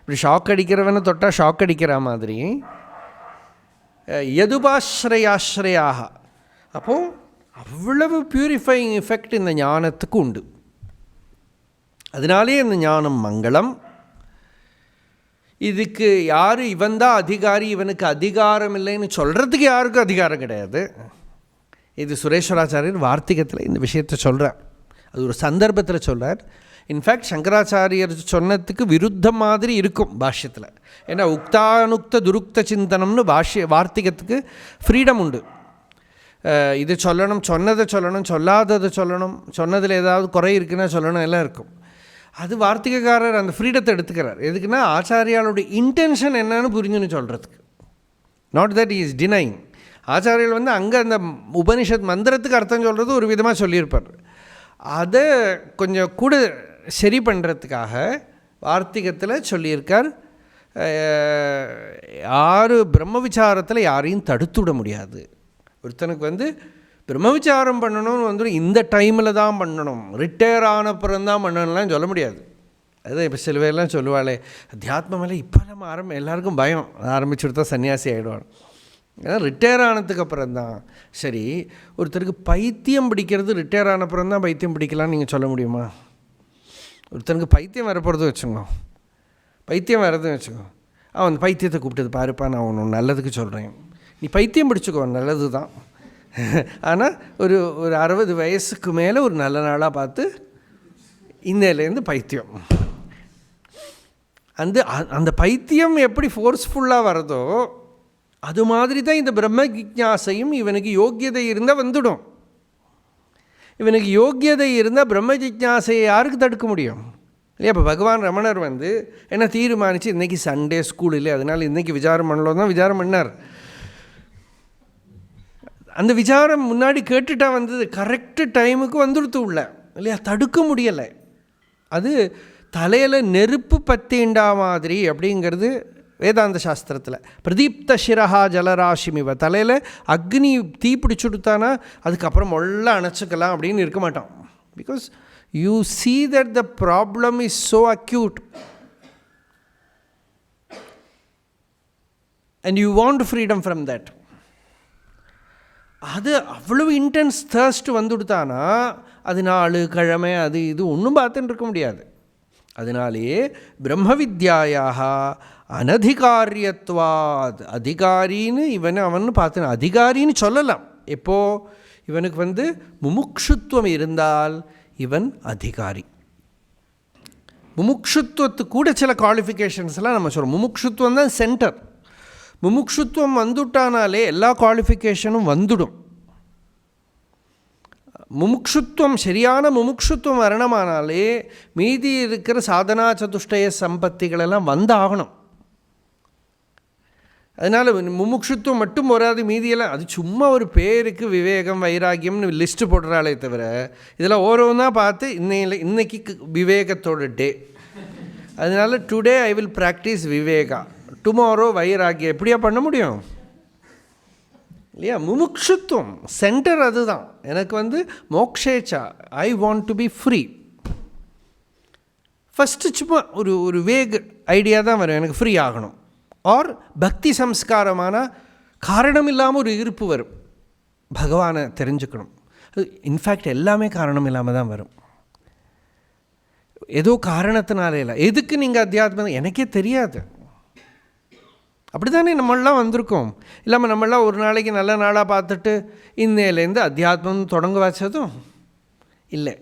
A: இப்படி ஷாக் அடிக்கிறவனை தொட்டால் ஷாக் அடிக்கிற மாதிரி யதுபாஸ்ரயாஸ்ரயாக. அப்போது அவ்வளவு பியூரிஃபையிங் எஃபெக்ட் இந்த ஞானத்துக்கு உண்டு. அதனாலே இந்த ஞானம் மங்களம். இதுக்கு யார் இவன் தான் அதிகாரி, இவனுக்கு அதிகாரம் இல்லைன்னு சொல்கிறதுக்கு யாருக்கும் அதிகாரம் கிடையாது. இது சுரேஸ்வராச்சாரியர் வார்த்திகத்தில் இந்த விஷயத்தை சொல்கிறார். அது ஒரு சந்தர்ப்பத்தில் சொல்கிறார். இன்ஃபேக்ட் சங்கராச்சாரியர் சொன்னதுக்கு விருத்தம் மாதிரி இருக்கும் பாஷ்யத்தில். ஏன்னா உக்தானுக்த துருக்த சிந்தனம்னு வார்த்திகத்துக்கு ஃப்ரீடம் உண்டு. இது சொல்லணும், சொன்னதை சொல்லணும், சொல்லாததை சொல்லணும், சொன்னதில் ஏதாவது குறை இருக்குன்னா சொல்லணும், எல்லாம் இருக்கும். அது வார்த்திகக்காரர் அந்த ஃப்ரீடத்தை எடுத்துக்கிறார். எதுக்குன்னா ஆச்சாரியாளுடைய இன்டென்ஷன் என்னன்னு புரிஞ்சுன்னு சொல்கிறதுக்கு. Not that is denying. ஆச்சாரியர்கள் அங்கே அந்த உபனிஷத் மந்திரத்துக்கு அர்த்தம் சொல்கிறது ஒரு விதமாக சொல்லியிருப்பார். அதை கொஞ்சம் கூட சரி பண்ணுறதுக்காக வார்த்திகத்தில் சொல்லியிருக்கார். யார் பிரம்ம விசாரத்தில் யாரையும் தடுத்துவிட முடியாது. ஒருத்தனுக்கு பிரம்ம விசாரம் பண்ணணும்னு இந்த டைமில் தான் பண்ணணும், ரிட்டையர் ஆனப்புறம் தான் பண்ணணும்லாம் சொல்ல முடியாது. அது இப்போ சில பேர்லாம் சொல்லுவாளே அத்தியாத்ம மேலே இப்போ நம்ம எல்லாருக்கும் பயம், ஆரம்பிச்சுட்டு தான் சன்னியாசி ஆகிடுவான். ஏன்னா ரிட்டையர் ஆனதுக்கு அப்புறம் தான் சரி. ஒருத்தருக்கு பைத்தியம் பிடிக்கிறது ரிட்டையர் ஆனப்புறம் தான் பைத்தியம் பிடிக்கலான்னு நீங்கள் சொல்ல முடியுமா? ஒருத்தனுக்கு பைத்தியம் வரப்போகிறது வச்சுக்கோ, பைத்தியம் வரதுன்னு வச்சுக்கோ, அவன் பைத்தியத்தை கூப்பிட்டது பாருப்பா, நான் ஒன்று நல்லதுக்கு சொல்கிறேன், நீ பைத்தியம் பிடிச்சிக்கோ, நல்லது தான். ஆனால் ஒரு 60 வயசுக்கு மேலே ஒரு நல்ல நாளாக பார்த்து இன்னையிலேருந்து பைத்தியம். அந்த பைத்தியம் எப்படி ஃபோர்ஸ்ஃபுல்லாக வரதோ அது மாதிரி தான் இந்த பிரம்ம ஜிஜ்ஞாசையும். இவனுக்கு யோக்கியதை இருந்தால் வந்துடும். இவனுக்கு யோக்கியதை இருந்தால் பிரம்ம ஜிஜ்ஞாசையை யாருக்கு தடுக்க முடியும் இல்லையா? இப்போ பகவான் ரமணர் என்ன தீர்மானித்து இன்றைக்கி சண்டே ஸ்கூல் இல்லை, அதனால் இன்றைக்கி விசாரம் பண்ணலாம் தான் விசாரம் பண்ணார். அந்த விசாரம் முன்னாடி கேட்டுட்டா கரெக்டு டைமுக்கு வந்துடுத்து உள்ள இல்லையா? தடுக்க முடியலை. அது தலையில் நெருப்பு பத்தீண்டா மாதிரி அப்படிங்கிறது வேதாந்த சாஸ்திரத்தில். பிரதீப்த சிரஹா ஜலராசிமிவ, தலையில் அக்னி தீ பிடிச்சுடுத்தானா அதுக்கப்புறம் மொள்ள அணைச்சிக்கலாம் அப்படின்னு இருக்க மாட்டான். Because you see that the problem is so acute and you want freedom from that. அது அவ்வளவு இன்டென்ஸ் தர்ஸ்ட் வந்துடுத்தானா அது நாள் கிழமை அது இது ஒன்றும் பார்த்துட்டு இருக்க முடியாது. அதனாலேயே பிரம்ம வித்யாயாக அனதிகாரியத்வாத், அதிகாரின்னு அவன் பார்த்து அதிகாரின்னு சொல்லலாம். எப்போது இவனுக்கு முமுக்ஷுத்வம் இருந்தால் இவன் அதிகாரி. முமுக்ஷுத்வத்துக்கு கூட சில குவாலிஃபிகேஷன்ஸ்லாம் நம்ம சொல்கிறோம். முமுக்ஷுத்வம் தான் சென்டர். முமுக்ஷுத்வம் வந்துட்டானாலே எல்லா குவாலிஃபிகேஷனும் வந்துடும். முமுக்ஷுத்வம் சரியான முமுக்ஷுத்வம் வரணுமானாலே மீதி இருக்கிற சாதனா சதுஷ்டய சம்பத்திகளெல்லாம் வந்தாகணும். அதனால் முமுக்ஷுத்வம் மட்டும் வராது, மீதியெல்லாம் அது சும்மா ஒரு பேருக்கு விவேகம் வைராக்கியம்னு லிஸ்ட்டு போடுறாளே தவிர இதெல்லாம் ஓரோன்னா பார்த்து இன்னைக்கு விவேகத்தோட டே, அதனால் today I will practise viveka, tomorrow வைராக்கியம், எப்படியா பண்ண முடியும் இல்லையா? முமுக்ஷுத்வம் சென்டர் அதுதான். எனக்கு மோக்ஷேச்சா, I want to be free. First சும்மா ஒரு வேக் ஐடியா தான் வரும், எனக்கு ஃப்ரீ ஆகணும். ஆர் பக்தி சம்ஸ்காரமான காரணம் இல்லாமல் ஒரு இருப்பு வரும், பகவானை தெரிஞ்சுக்கணும். இன்ஃபேக்ட் எல்லாமே காரணம் இல்லாமல் தான் வரும், ஏதோ காரணத்தினாலே இல்லை. எதுக்கு நீங்கள் அத்தியாத்மம் எனக்கே தெரியாது, அப்படி தானே நம்மளாம் வந்திருக்கோம். இல்லாமல் நம்மளாம் ஒரு நாளைக்கு நல்ல நாளாக பார்த்துட்டு இன்னையிலேருந்து அத்தியாத்மம் தொடங்க வச்சதும் இல்லை.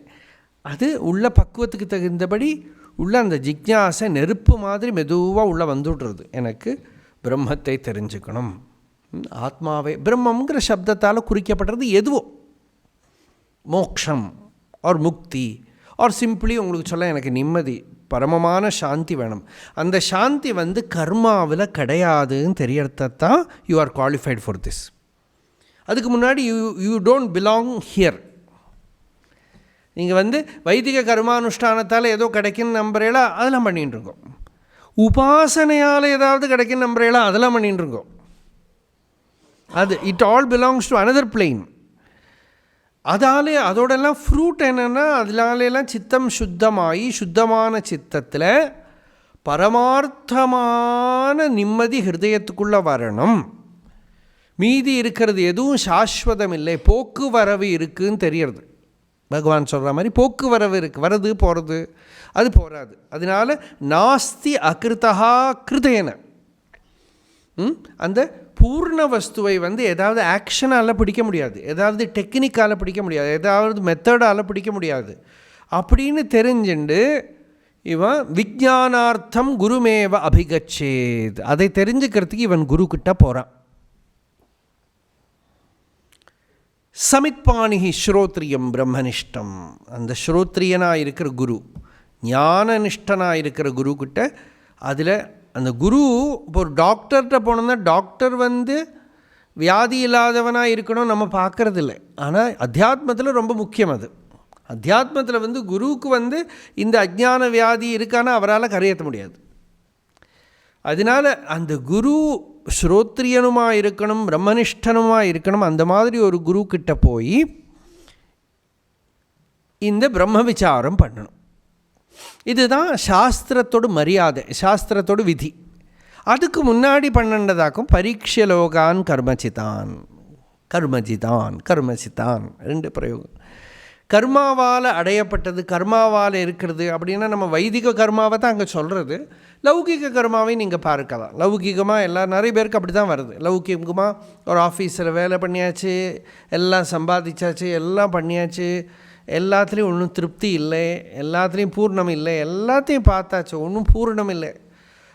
A: அது உள்ள பக்குவத்துக்கு தகுந்தபடி உள்ள அந்த ஜிஜ்ஞாசை நெருப்பு மாதிரி மெதுவாக உள்ளே வந்துடுறது. எனக்கு பிரம்மத்தை தெரிஞ்சுக்கணும், ஆத்மாவே பிரம்மங்கிற சப்தத்தால் குறிக்கப்படுறது எதுவோ, மோக்ஷம் ஆர் முக்தி ஆர் சிம்பிளி உங்களுக்கு சொல்ல எனக்கு நிம்மதி, பரமமான சாந்தி வேணும். அந்த சாந்தி கர்மாவில் கிடையாதுன்னு தெரியறதான் you are qualified for this. அதுக்கு முன்னாடி யூ டோன்ட் பிலாங் ஹியர். நீங்கள் வைதிக கர்மானுஷ்டானத்தால் ஏதோ கிடைக்குன்னு நம்புறீங்களா, அதெல்லாம் பண்ணிகிட்டு இருக்கோம். உபாசனையால் ஏதாவது கிடைக்குன்னு நம்புறீங்களா, அதெல்லாம் பண்ணிகிட்டு இருக்கோம். அது it all belongs to another plane. அதோடெல்லாம் ஃப்ரூட் என்னென்னா அதனாலெல்லாம் சித்தம் சுத்தமாகி சுத்தமான சித்தத்தில் பரமார்த்தமான நிம்மதி ஹிருதயத்துக்குள்ளே வரணும். மீதி இருக்கிறது எதுவும் சாஸ்வதம் இல்லை, போக்குவரவு இருக்குதுன்னு தெரியறது. பகவான் சொல்கிற மாதிரி போக்குவரவு இருக்குது, வருது போகிறது, அது போகாது. அதனால் நாஸ்தி அகிருத்தா கிருதேன, அந்த பூர்ண வஸ்துவை ஏதாவது ஆக்ஷனால் பிடிக்க முடியாது, ஏதாவது டெக்னிக்கால் பிடிக்க முடியாது, ஏதாவது மெத்தடால் பிடிக்க முடியாது அப்படின்னு தெரிஞ்சுண்டு இவன் விஜ்ஞானார்த்தம் குருமேவ அபிகச்சேத், அதை தெரிஞ்சுக்கிறதுக்கு இவன் குருக்கிட்ட போகிறான். சமித்பாணிஹி ஸ்ரோத்ரியம் பிரம்மனிஷ்டம், அந்த ஸ்ரோத்ரியனாக இருக்கிற குரு, ஞானனிஷ்டனாக இருக்கிற குருக்கிட்ட, அதில் அந்த குரு இப்போ ஒரு டாக்டர்கிட்ட போனோம்னா டாக்டர் வியாதி இல்லாதவனாக இருக்கணும் நம்ம பார்க்கறது இல்லை. ஆனால் அத்தியாத்மத்தில் ரொம்ப முக்கியம். அது அத்தியாத்மத்தில் குருவுக்கு இந்த அஜ்ஞான வியாதி இருக்கானா அவரால் கரையேற்ற முடியாது. அதனால் அந்த குரு ஸ்ரோத்ரியனுமாக இருக்கணும், பிரம்மனிஷ்டனுமாக இருக்கணும். அந்த மாதிரி ஒரு குரு கிட்ட போய் இந்த பிரம்ம விசாரம் பண்ணணும். இதுதான் சாஸ்திரத்தோட மரியாதை, சாஸ்திரத்தோட விதி. அதுக்கு முன்னாடி பண்ணண்டதாக்கும் பரீட்சை லோகான் கர்மச்சிதான், கர்மஜிதான், கர்மச்சிதான், ரெண்டு பிரயோகம். கர்மாவால் அடையப்பட்டது, கர்மாவால் இருக்கிறது அப்படின்னா நம்ம வைதிக கர்மாவை தான் அங்கே சொல்கிறது. லௌகிக கர்மாவை நீங்கள் பார்க்கலாம். லௌகிகமாக நிறைய பேருக்கு அப்படி தான் வருது. லௌகிகமாக ஒரு ஆஃபீஸில் வேலை பண்ணியாச்சு, எல்லாம் சம்பாதிச்சாச்சு, எல்லாம் பண்ணியாச்சு, எல்லாத்துலேயும் ஒன்றும் திருப்தி இல்லை, எல்லாத்துலேயும் பூர்ணம் இல்லை, எல்லாத்தையும் பார்த்தாச்சு, ஒன்றும் பூர்ணம் இல்லை.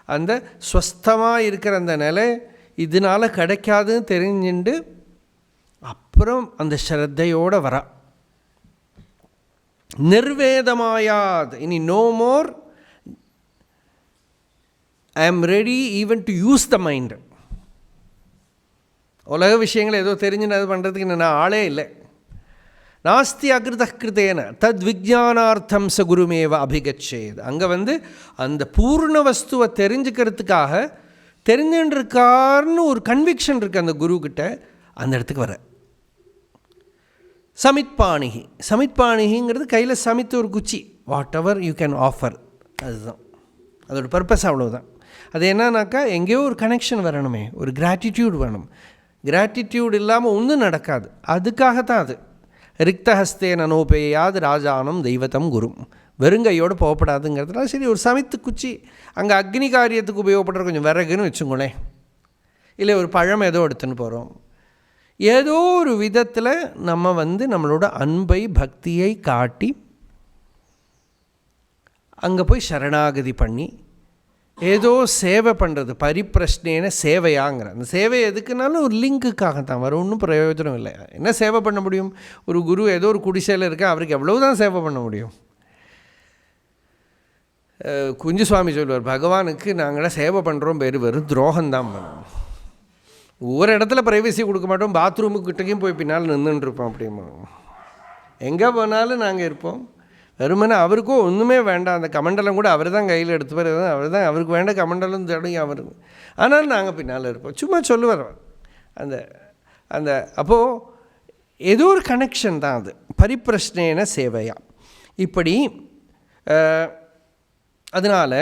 A: அந்த ஸ்வஸ்தமாக இருக்கிற அந்த நிலை இதனால் கிடைக்காதுன்னு தெரிஞ்சுண்டு அப்புறம் அந்த ஸ்ரத்தையோடு வரா. நிர்வேதமாயாது, இனி no more I am ready even to use the mind. உலக விஷயங்களை ஏதோ தெரிஞ்சுன்னு அது பண்ணுறதுக்கு நான் ஆளே இல்லை. நாஸ்தி அகிருத கிருதேன தத் விஜ்ஞானார்த்தம் ச குருமேவ அபிகச்சேத். அங்கே அந்த பூர்ண வஸ்துவை தெரிஞ்சுக்கிறதுக்காக தெரிஞ்சுருக்காருன்னு ஒரு கன்விக்ஷன் இருக்குது அந்த குருக்கிட்ட, அந்த இடத்துக்கு வர. சமித்பாணிகி, சமித்பாணிகிங்கிறது கையில் சமித்து ஒரு குச்சி, what ever you can offer, அதுதான் அதோட பர்பஸ். அவ்வளோதான். அது என்னன்னாக்கா எங்கேயோ ஒரு கனெக்ஷன் வரணுமே, ஒரு கிராட்டிடியூட் வேணும். கிராட்டிடியூட் இல்லாமல் ஒன்றும் நடக்காது. அதுக்காகத்தான் அது. ரிக்தஹஸ்தே நனோபேயாது ராஜானம் தெய்வத்தம் குரும், வெறுங்கையோடு போகப்படாதுங்கிறதுனால சரி ஒரு சமைத்து குச்சி அங்கே அக்னி காரியத்துக்கு உபயோகப்படுற கொஞ்சம் விறகுன்னு வச்சுங்களேன், இல்லை ஒரு பழம் ஏதோ எடுத்துன்னு போகிறோம். ஏதோ ஒரு விதத்தில் நம்ம நம்மளோட அன்பை பக்தியை காட்டி அங்கே போய் சரணாகதி பண்ணி ஏதோ சேவை பண்ணுறது. பரிப்பிரஷ்னேன சேவையாங்கிற அந்த சேவை எதுக்குனாலும் ஒரு லிங்குக்காகத்தான் வரும், ஒன்றும் பிரயோஜனம் இல்லை. என்ன சேவை பண்ண முடியும்? ஒரு குரு ஏதோ ஒரு குடிசையில் இருக்க, அவருக்கு எவ்வளவுதான் சேவை பண்ண முடியும்? குஞ்சு சுவாமி சொல்லுவார், பகவானுக்கு நாங்களாம் சேவை பண்ணுறோம் பேர் வெறும் துரோகம்தான் பண்ணுவோம். ஒவ்வொரு இடத்துல ப்ரைவசி கொடுக்க மாட்டோம், பாத்ரூமுக்கிட்டையும் போய் பின்னால் நின்றுட்டுருப்போம். அப்படிமா எங்கே போனாலும் நாங்கள் இருப்போம். வெறுமனே அவருக்கும் ஒன்றுமே வேண்டாம், அந்த கமண்டலம் கூட அவர் தான் கையில் எடுத்துப்பார், அவர் தான் அவருக்கு வேண்ட கமண்டலம் தடவி அவர். ஆனாலும் நாங்கள் பின்னால் இருப்போம். சும்மா சொல்லுவார் அந்த அந்த அப்போது ஏதோ ஒரு கனெக்ஷன் தான் அது. பரிப்பிரஷ்னேன சேவையா இப்படி. அதனால்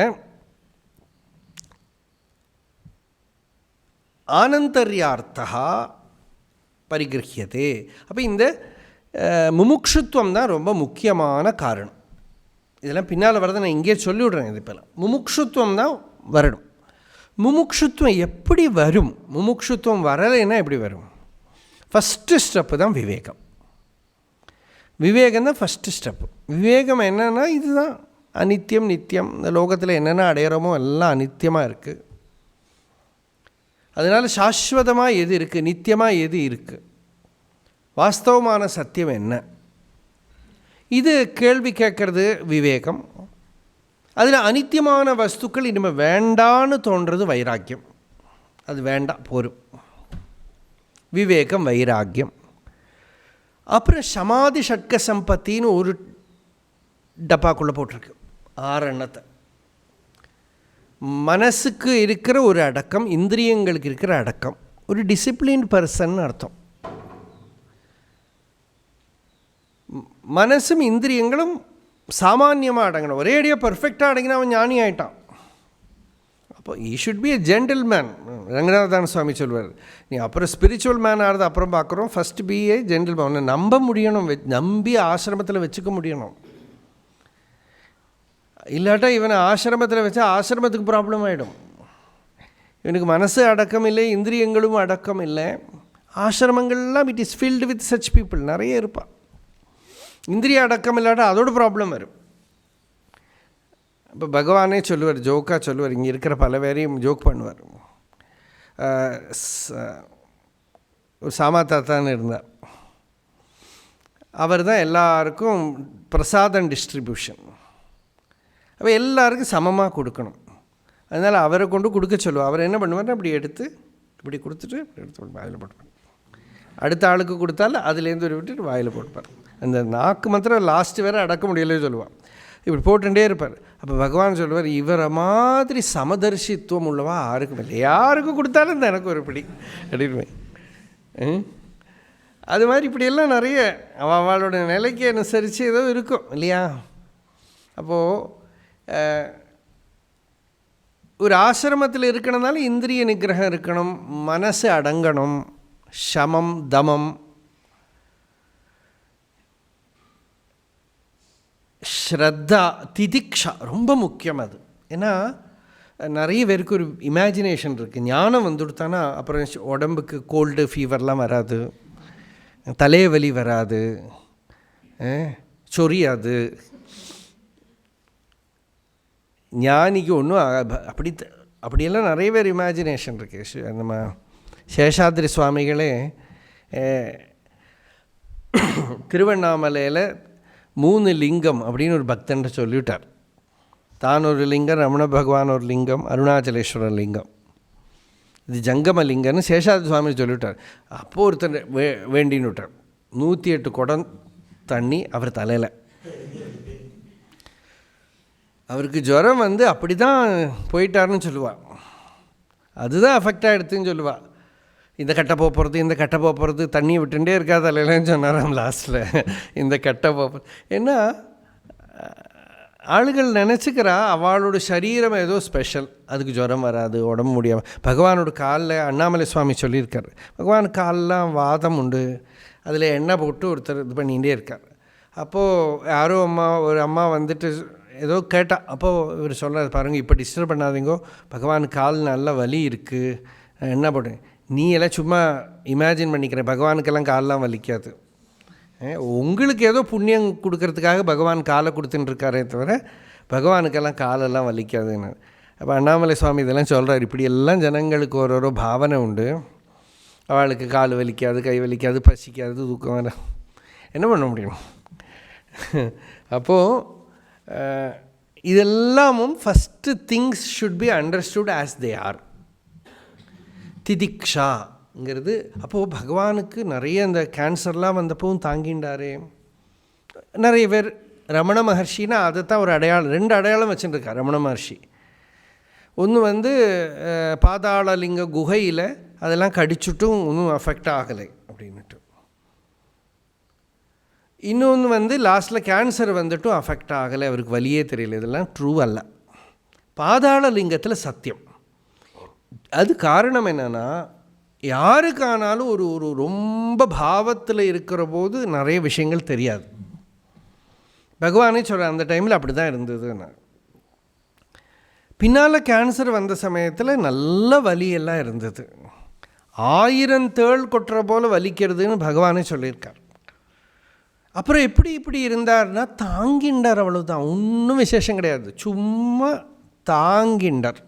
A: ஆனந்தர்யார்த்தா பரிகிரஹியதே. அப்போ இந்த முமுக்ஷுத்வம் தான் ரொம்ப முக்கியமான காரணம். இதெல்லாம் பின்னால் வரதை நான் இங்கே சொல்லிவிட்றேன். இது இப்போலாம் முமுக்ஷுத்வம் தான் வரணும். முமுக்ஷுத்வம் எப்படி வரும்? முமுக்ஷுத்வம் வரலைன்னா எப்படி வரும்? ஃபஸ்ட்டு ஸ்டெப்பு தான் விவேகம். விவேகம் தான் ஃபஸ்ட்டு ஸ்டெப்பு. விவேகம் என்னென்னா இதுதான் அனித்தியம் நித்தியம். இந்த லோகத்தில் என்னென்ன அடையிறோமோ எல்லாம் அனித்தியமாக இருக்குது. அதனால் சாஸ்வதமாக எது இருக்குது, நித்தியமாக எது இருக்குது, வாஸ்தவமான சத்தியம் என்ன, இது கேள்வி கேட்கறது விவேகம். அதில் அனித்தியமான வஸ்துக்கள் இனிமேல் வேண்டான்னு தோன்றது வைராக்கியம். அது வேண்டாம் போரும், விவேகம் வைராக்கியம். அப்புறம் சமாதி ஷட்க சம்பத்தின்னு ஒரு டப்பாக்குள்ளே போட்டிருக்கு 6 எண்ணத்தை. மனசுக்கு இருக்கிற ஒரு அடக்கம், இந்திரியங்களுக்கு இருக்கிற அடக்கம், ஒரு டிசிப்ளின்ட் பர்சன் அர்த்தம். மனசும் இந்திரியங்களும் சாமான்யமாக அடங்கணும். ஒரே அடியாக பர்ஃபெக்டாக அடங்கினா அவன் ஞானி ஆகிட்டான். அப்போ he should be a gentleman. Ranganathan Swami சொல்வார், நீ அப்புறம் ஸ்பிரிச்சுவல் மேன் ஆகிறது அப்புறம் பார்க்குறோம், ஃபஸ்ட் பி ஏ ஜென்டில்மேன். ஒன்று நம்ப முடியணும், நம்பி ஆசிரமத்தில் வச்சுக்க முடியணும். இல்லாட்டா இவனை ஆசிரமத்தில் வச்சா ஆசிரமத்துக்கு ப்ராப்ளம் ஆகிடும். இவனுக்கு மனசு அடக்கம் இல்லை, இந்திரியங்களும் அடக்கம் இல்லை. ஆசிரமங்கள்லாம் it is filled with such people, நிறைய இருப்பாள். இந்திரிய அடக்கம் இல்லாட்டா அதோட ப்ராப்ளம் வரும். இப்போ பகவானே சொல்லுவார், ஜோக்காக சொல்லுவார், இங்கே இருக்கிற பல பேரையும் ஜோக் பண்ணுவார். ஒரு சாமாத்தாத்தான்னு இருந்தார். அவர் தான் எல்லாருக்கும் பிரசாதம் டிஸ்ட்ரிபியூஷன். அப்போ எல்லாருக்கும் சமமாக கொடுக்கணும். அதனால் அவரை கொண்டு கொடுக்க சொல்லுவார். அவர் என்ன பண்ணுவார், அப்படி எடுத்து இப்படி கொடுத்துட்டு எடுத்து வாயில் போட்டுப்பார். அடுத்த ஆளுக்கு கொடுத்தாலும் அதுலேருந்து ஒரு விட்டுட்டு வாயில் போட்டுப்பார். அந்த நாக்கு மாத்திரம் லாஸ்ட்டு வேறு அடக்க முடியலையே சொல்லுவாள். இப்படி போட்டுகிட்டே இருப்பார். அப்போ பகவான் சொல்லுவார், இவரை மாதிரி சமதர்ஷித்துவம் உள்ளவா யாருக்கும் இல்லை, யாருக்கும் கொடுத்தாலும் இந்த எனக்கு ஒரு பிடி அப்படின்வேன். அது மாதிரி இப்படியெல்லாம் நிறைய அவளோட நிலைக்கு அனுசரித்து ஏதோ இருக்கும் இல்லையா. அப்போது ஒரு ஆசிரமத்தில் இருக்கணும்னாலும் இந்திரிய நிகிரகம் இருக்கணும், மனசு அடங்கணும், சமம் தமம் ஸ்ரத்தா திதிக்ஷா ரொம்ப முக்கியம். அது ஏன்னா நிறைய பேருக்கு ஒரு இமேஜினேஷன் இருக்குது, ஞானம் வந்துடுத்தானா அப்புறம் உடம்புக்கு கோல்டு ஃபீவர்லாம் வராது, தலைவலி வராது, சொரியாது. ஞானிக்கு ஒன்றும் அப்படியெல்லாம் நிறைய பேர் இமேஜினேஷன் இருக்குது. நம்ம சேஷாத்ரி சுவாமிகளே திருவண்ணாமலையில் 3 லிங்கம் அப்படின்னு ஒரு பக்தன்ட்டு சொல்லிவிட்டார். தான் ஒரு லிங்கம், ரமண பகவான் ஒரு லிங்கம், அருணாச்சலேஸ்வரர் லிங்கம், இது ஜங்கம லிங்கம்னு சேஷாத்ரி சுவாமி சொல்லிவிட்டார். அப்போது ஒருத்தர் வேண்டின்னு விட்டார் 108 குடம் தண்ணி அவர் தலையில். அவருக்கு ஜுரம் வந்து அப்படி தான் போயிட்டார்னு சொல்லுவாள். அதுதான் அஃபெக்ட் ஆகிடுதுன்னு சொல்லுவாள். இந்த கட்டை போகிறது, இந்த கட்டை போகிறது, தண்ணியை விட்டுட்டே இருக்காது இல்லைன்னு சொன்னாராம் லாஸ்ட்டில். இந்த கட்டை போகிறது ஏன்னா ஆளுகள் நினச்சிக்கிறா அவளோட சரீரம் ஏதோ ஸ்பெஷல், அதுக்கு ஜுரம் வராது, உடம்பு முடியாமல். பகவானோட காலில் அண்ணாமலை சுவாமி சொல்லியிருக்கார், பகவான் காலெலாம் வாதம் உண்டு, அதில் எண்ணெய் போட்டு ஒருத்தர் இது பண்ணிகிட்டே இருக்கார். அப்போது யாரோ ஒரு அம்மா வந்துட்டு ஏதோ கேட்டால், அப்போது இவர் சொல்கிறார், பாருங்கள் இப்போ டிஸ்டர்ப் பண்ணாதீங்கோ, பகவான் கால் நல்ல வலி இருக்குது, என்ன போட்டேன், நீ எல்லாம் சும்மா இமேஜின் பண்ணிக்கிறேன், பகவானுக்கெல்லாம் காலெலாம் வலிக்காது, உங்களுக்கு ஏதோ புண்ணியம் கொடுக்கறதுக்காக பகவான் காலை கொடுத்துட்டு இருக்காரே தவிர பகவானுக்கெல்லாம் காலெல்லாம் வலிக்காதுன்னு. அப்போ அண்ணாமலை சுவாமி இதெல்லாம் சொல்கிறார். இப்படியெல்லாம் ஜனங்களுக்கு ஒரு பாவனை உண்டு, அவளுக்கு கால் வலிக்காது, கை வலிக்காது, பசிக்காது, தூக்கம் வர, என்ன பண்ண முடியும். அப்போது இதெல்லாமும் first things should be understood as they are. திதிக்ஷாங்கிறது அப்போது பகவானுக்கு நிறைய அந்த கேன்சர்லாம் வந்தப்பவும் தாங்கிண்டாரே நிறைய பேர். ரமண மகர்ஷின்னா அதை தான் ஒரு அடையாளம், 2 அடையாளம் வச்சுருக்கார் ரமண மகர்ஷி. ஒன்று பாதாளலிங்க குகையில் அதெல்லாம் கடிச்சுட்டும் ஒன்றும் அஃபெக்ட் ஆகலை அப்படின்ட்டு. இன்னொன்று லாஸ்ட்டில் கேன்சர் வந்துட்டும் அஃபெக்ட் ஆகலை, அவருக்கு வலியே தெரியல. இதெல்லாம் ட்ரூ அல்ல. பாதாள லிங்கத்தில் சத்தியம். அது காரணம் என்னென்னா, யாருக்கானாலும் ஒரு ஒரு ரொம்ப பாவத்தில் இருக்கிற போது நிறைய விஷயங்கள் தெரியாது. பகவானே சொல்கிறேன், அந்த டைமில் அப்படி தான் இருந்ததுன்னு. பின்னால் கேன்சர் வந்த சமயத்தில் நல்ல வலியெல்லாம் இருந்தது, 1000 தேள் கொட்டுற போல் வலிக்கிறதுன்னு பகவானே சொல்லியிருக்கார். அப்புறம் இப்படி இருந்தார்னா தாங்கிண்டார், அவ்வளோதான், ஒன்றும் விசேஷம் கிடையாது, சும்மா தாங்கிண்டார்.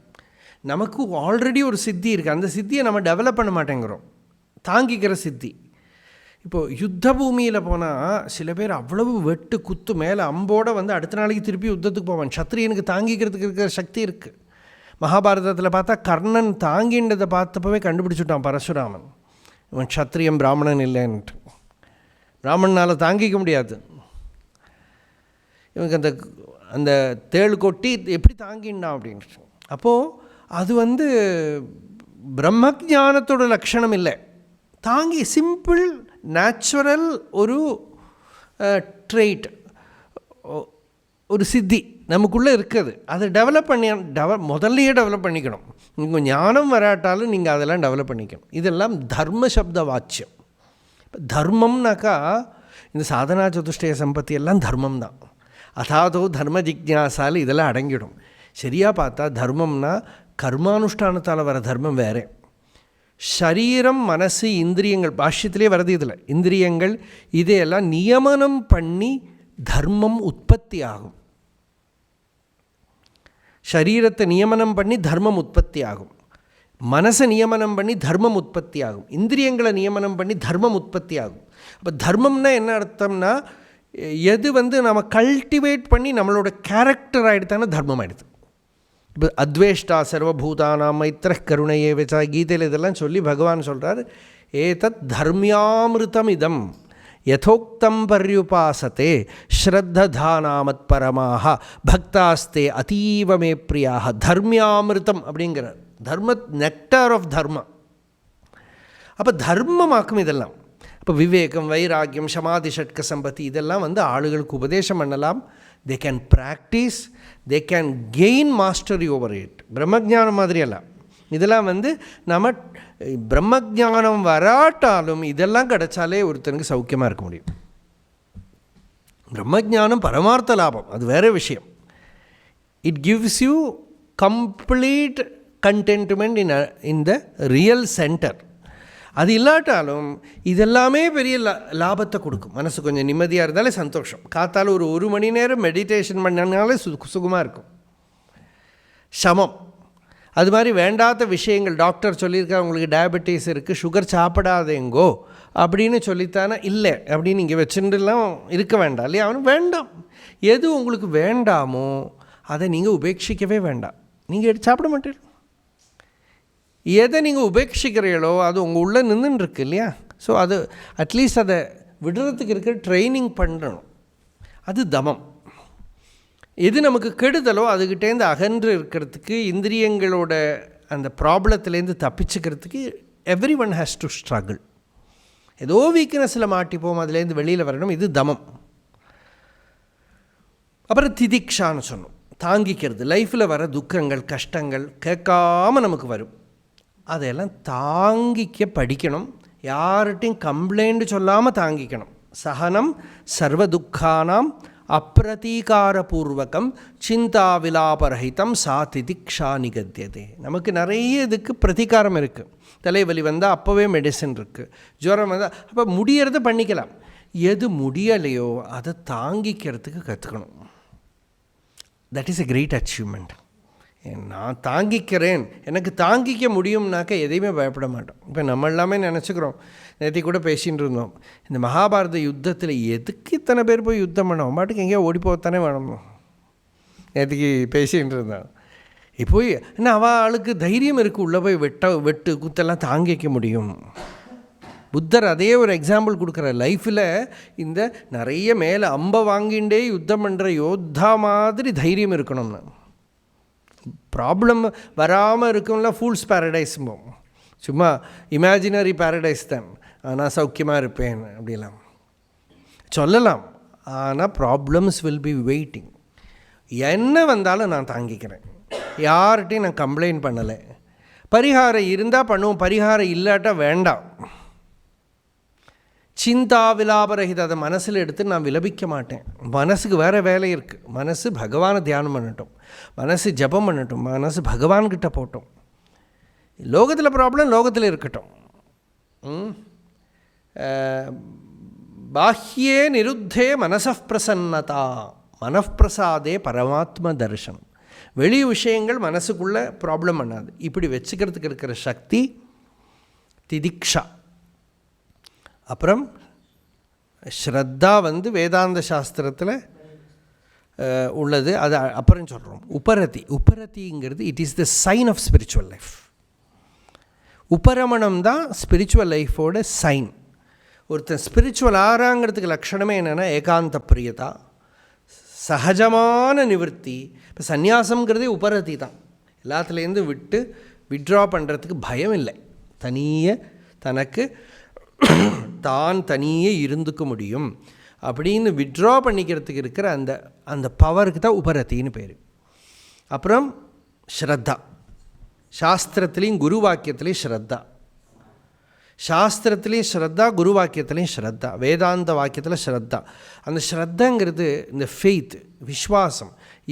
A: நமக்கு ஆல்ரெடி ஒரு சித்தி இருக்குது, அந்த சித்தியை நம்ம டெவலப் பண்ண மாட்டேங்கிறோம், தாங்கிக்கிற சித்தி. இப்போது யுத்த பூமியில் போனால் சில பேர் அவ்வளவு வெட்டு குத்து மேலே அம்போடு அடுத்த நாளைக்கு திருப்பி யுத்தத்துக்கு போவான். சத்திரியனுக்கு தாங்கிக்கிறதுக்கு இருக்கிற சக்தி இருக்குது. மகாபாரதத்தில் பார்த்தா கர்ணன் தாங்கின்றதை பார்த்தப்பவே கண்டுபிடிச்சுட்டான் பரசுராமன், இவன் சத்திரியம் பிராமணன் இல்லைன்ட்டு. பிராமணனால் தாங்கிக்க முடியாது, இவனுக்கு அந்த அந்த தேள் கொட்டி எப்படி தாங்கிண்டான் அப்படின்ட்டு. அப்போது அது பிரம்மஜானத்தோட லட்சணம் இல்லை, தாங்கி சிம்பிள் நேச்சுரல் ஒரு ட்ரெயிட், ஒரு சித்தி நமக்குள்ளே இருக்குது. அதை முதல்லையே டெவலப் பண்ணிக்கணும். உங்கள் ஞானம் வராட்டாலும் நீங்கள் அதெல்லாம் டெவலப் பண்ணிக்கணும். இதெல்லாம் தர்ம சப்த வாச்சியம். தர்மம்னாக்கா இந்த சாதனா சதுஷ்டய சம்பத்தி எல்லாம் தர்மம் தான். அதாதோ தர்ம ஜிஜ்ஞாசால் இதெல்லாம் அடங்கிடும். சரியாக பார்த்தா தர்மம்னா கர்மானுஷ்டானத்தால் வர தர்மம் வேறு. சரீரம், மனசு, இந்திரியங்கள், பாஷ்யத்திலே வரது இதில் இந்திரியங்கள் இதையெல்லாம் நியமனம் பண்ணி தர்மம் உற்பத்தி ஆகும். சரீரத்தை நியமனம் பண்ணி தர்மம் உற்பத்தி ஆகும். மனசை நியமனம் பண்ணி தர்மம் உற்பத்தி ஆகும். இந்திரியங்களை நியமனம் பண்ணி தர்மம் உற்பத்தி ஆகும். அப்போ தர்மம்னா என்ன அர்த்தம்னா, எது நம்ம கல்டிவேட் பண்ணி நம்மளோட கேரக்டர் ஆகிடுத்தானே தர்மம் ஆகிடுது. இப்போ அத்வேஷ்டா சர்வபூதானாம் மைத்திர கருணையே வச்சா கீதையில் இதெல்லாம் சொல்லி பகவான் சொல்கிறார், ஏதத் தர்மியாமிருதம் இதம் யதோக்தம் பர்யுபாசத்தே ஸ்ரத்ததானாமத் பரமாக பக்தாஸ்தே அதீவ மே பிரியாக. தர்மியாமிருதம் அப்படிங்கிறார். தர்ம நெக்டார் ஆஃப் தர்மா. அப்போ தர்மமாக்கும் இதெல்லாம். இப்போ விவேகம், வைராக்கியம், சமாதி, ஷட்க சம்பத்தி இதெல்லாம் ஆளுகளுக்கு உபதேசம் பண்ணலாம். They can practise, they can gain mastery over it. பிரம்மஜானம் மாதிரியெல்லாம் இதெல்லாம் நம்ம பிரம்மஜானம் வராட்டாலும் இதெல்லாம் கிடைச்சாலே ஒருத்தனுக்கு சௌக்கியமாக இருக்க முடியும். பிரம்மஜானம் பரமார்த்த லாபம், அது வேறு விஷயம். It gives you complete contentment in the real centre. அது இல்லாட்டாலும் இதெல்லாமே பெரிய லாபத்தை கொடுக்கும். மனசு கொஞ்சம் நிம்மதியாக இருந்தாலே சந்தோஷம். காத்தால் ஒரு மணி நேரம் மெடிடேஷன் பண்ணனாலே சுகமாக இருக்கும். சமம். அது மாதிரி வேண்டாத விஷயங்கள், டாக்டர் சொல்லியிருக்காங்க உங்களுக்கு டயபெட்டிஸ் இருக்குது, சுகர் சாப்பிடாதேங்கோ அப்படின்னு சொல்லித்தானே இல்லை அப்படின்னு இங்கே வச்சுட்டுலாம் இருக்க வேண்டாம் இல்லையா? அவனுக்கு வேண்டாம். எது உங்களுக்கு வேண்டாமோ அதை நீங்கள் உபேட்சிக்கவே வேண்டாம். நீங்கள் எடுத்து சாப்பிட மாட்டீங்க. எதை நீங்கள் உபேட்சிக்கிறீங்களோ அது உங்கள் உள்ளே நின்றுருக்கு இல்லையா? ஸோ அது அட்லீஸ்ட் அதை விடுறதுக்கு இருக்கிற ட்ரைனிங் பண்ணணும். அது தமம். எது நமக்கு கெடுதலோ அதுக்கிட்டேருந்து அகன்று இருக்கிறதுக்கு, இந்திரியங்களோட அந்த ப்ராப்ளத்துலேருந்து தப்பிச்சுக்கிறதுக்கு everyone has to struggle. ஏதோ வீக்னஸில் மாட்டிப்போம், அதுலேருந்து வெளியில் வரணும். இது தமம். அப்புறம் திதிக்ஷான்னு சொன்னோம், தாங்கிக்கிறது. லைஃப்பில் வர துக்கங்கள், கஷ்டங்கள் கேட்காம நமக்கு வரும். அதையெல்லாம் தாங்கிக்க படிக்கணும். யார்கிட்டையும் கம்ப்ளைண்ட் சொல்லாமல் தாங்கிக்கணும். சகனம் சர்வ துக்கானாம் அப்பிரதீகாரபூர்வகம் சிந்தா விலாபரஹிதம் சா திதிக்ஷா நிகத்தியதே. நமக்கு நிறைய இதுக்கு பிரதிகாரம் இருக்குது. தலைவலி வந்தால் அப்போவே மெடிசன் இருக்குது. ஜுரம் வந்தால் அப்போ முடியறத பண்ணிக்கலாம். எது முடியலையோ அதை தாங்கிக்கிறதுக்கு கற்றுக்கணும். That is a great achievement. நான் தாங்கிக்கிறேன், எனக்கு தாங்கிக்க முடியும்னாக்க எதையுமே பயப்பட மாட்டோம். இப்போ நம்ம எல்லாமே நினச்சிக்கிறோம். நேற்று கூட பேசிகிட்டு இருந்தோம், இந்த மகாபாரத யுத்தத்தில் எதுக்கு இத்தனை பேர் போய் யுத்தம் பண்ணோம், பாட்டுக்கு எங்கேயோ ஓடி போகத்தானே வேணும். நேற்றுக்கு பேசிகிட்டு இருந்தோம். இப்போ என்ன அவளுக்கு தைரியம் இருக்குது, உள்ளே போய் வெட்டு குத்தெல்லாம் தாங்கிக்க முடியும். புத்தர் அதே ஒரு எக்ஸாம்பிள் கொடுக்குற. லைஃப்பில் இந்த நிறைய மேலே அம்பை வாங்கிண்டே யுத்தம் பண்ணுற யோத்தா மாதிரி தைரியம் இருக்கணும்னு. ப்ராப்ளம் வராமல் இருக்கும்ல, ஃபூல்ஸ் பேரடைஸும்போம். சும்மா இமேஜினரி பேரடைஸ் தான், ஆனால் சௌக்கியமாக இருப்பேன் அப்படிலாம் சொல்லலாம். ஆனால் ப்ராப்ளம்ஸ் வில் பி வெயிட்டிங். என்ன வந்தாலும் நான் தாங்கிக்கிறேன், யார்கிட்டையும் நான் கம்ப்ளைண்ட் பண்ணலை. பரிகாரம் இருந்தால் பண்ணுவோம், பரிகாரம் இல்லாட்டா வேண்டாம். சிந்தா விலாபரஹித, அதை மனசில் எடுத்து நான் விலபிக்க மாட்டேன். மனசுக்கு வேறு வேலை இருக்குது. மனசு பகவானை தியானம் பண்ணட்டும், மனசு ஜபம் பண்ணட்டும், மனசு பகவான்கிட்ட போட்டோம். லோகத்தில் ப்ராப்ளம் லோகத்தில் இருக்கட்டும். பாஹ்யே நிருத்தே மனசப் பிரசன்னதா மனப்பிரசாதே பரமாத்ம தர்சனம். வெளி விஷயங்கள் மனசுக்குள்ளே ப்ராப்ளம் பண்ணாது. இப்படி வச்சுக்கிறதுக்கு இருக்கிற சக்தி திதிக்ஷா. அப்புறம் ஸ்ரத்தா வேதாந்த சாஸ்திரத்தில் உள்ளது. அது அப்புறம் சொல்கிறோம். உபரதிங்கிறது it is the sign of spiritual life. உபரமணம் தான் ஸ்பிரிச்சுவல் லைஃபோட சைன். ஒருத்தன் ஸ்பிரிச்சுவல் ஆறாங்கிறதுக்கு லட்சணமே என்னென்னா ஏகாந்த பிரியதா, சகஜமான நிவர்த்தி. இப்போ சந்நியாசங்கிறதே உபரதி தான். எல்லாத்துலேருந்து விட்ரா பண்ணுறதுக்கு பயம் இல்லை. தனக்கு தான் தனியே இருந்துக்க முடியும் அப்படின்னு விட்ரா பண்ணிக்கிறதுக்கு இருக்கிற அந்த பவருக்கு தான் உபரத்தின்னு பேர். அப்புறம் ஸ்ரத்தா, சாஸ்திரத்துலேயும் குரு வாக்கியத்துலேயும் ஸ்ரத்தா, சாஸ்திரத்துலேயும் ஸ்ரத்தா, குரு வாக்கியத்துலேயும் ஸ்ரத்தா, வேதாந்த வாக்கியத்தில் ஸ்ரத்தா. அந்த ஸ்ரத்தங்கிறது இந்த ஃபெய்த், விஸ்வாசம்.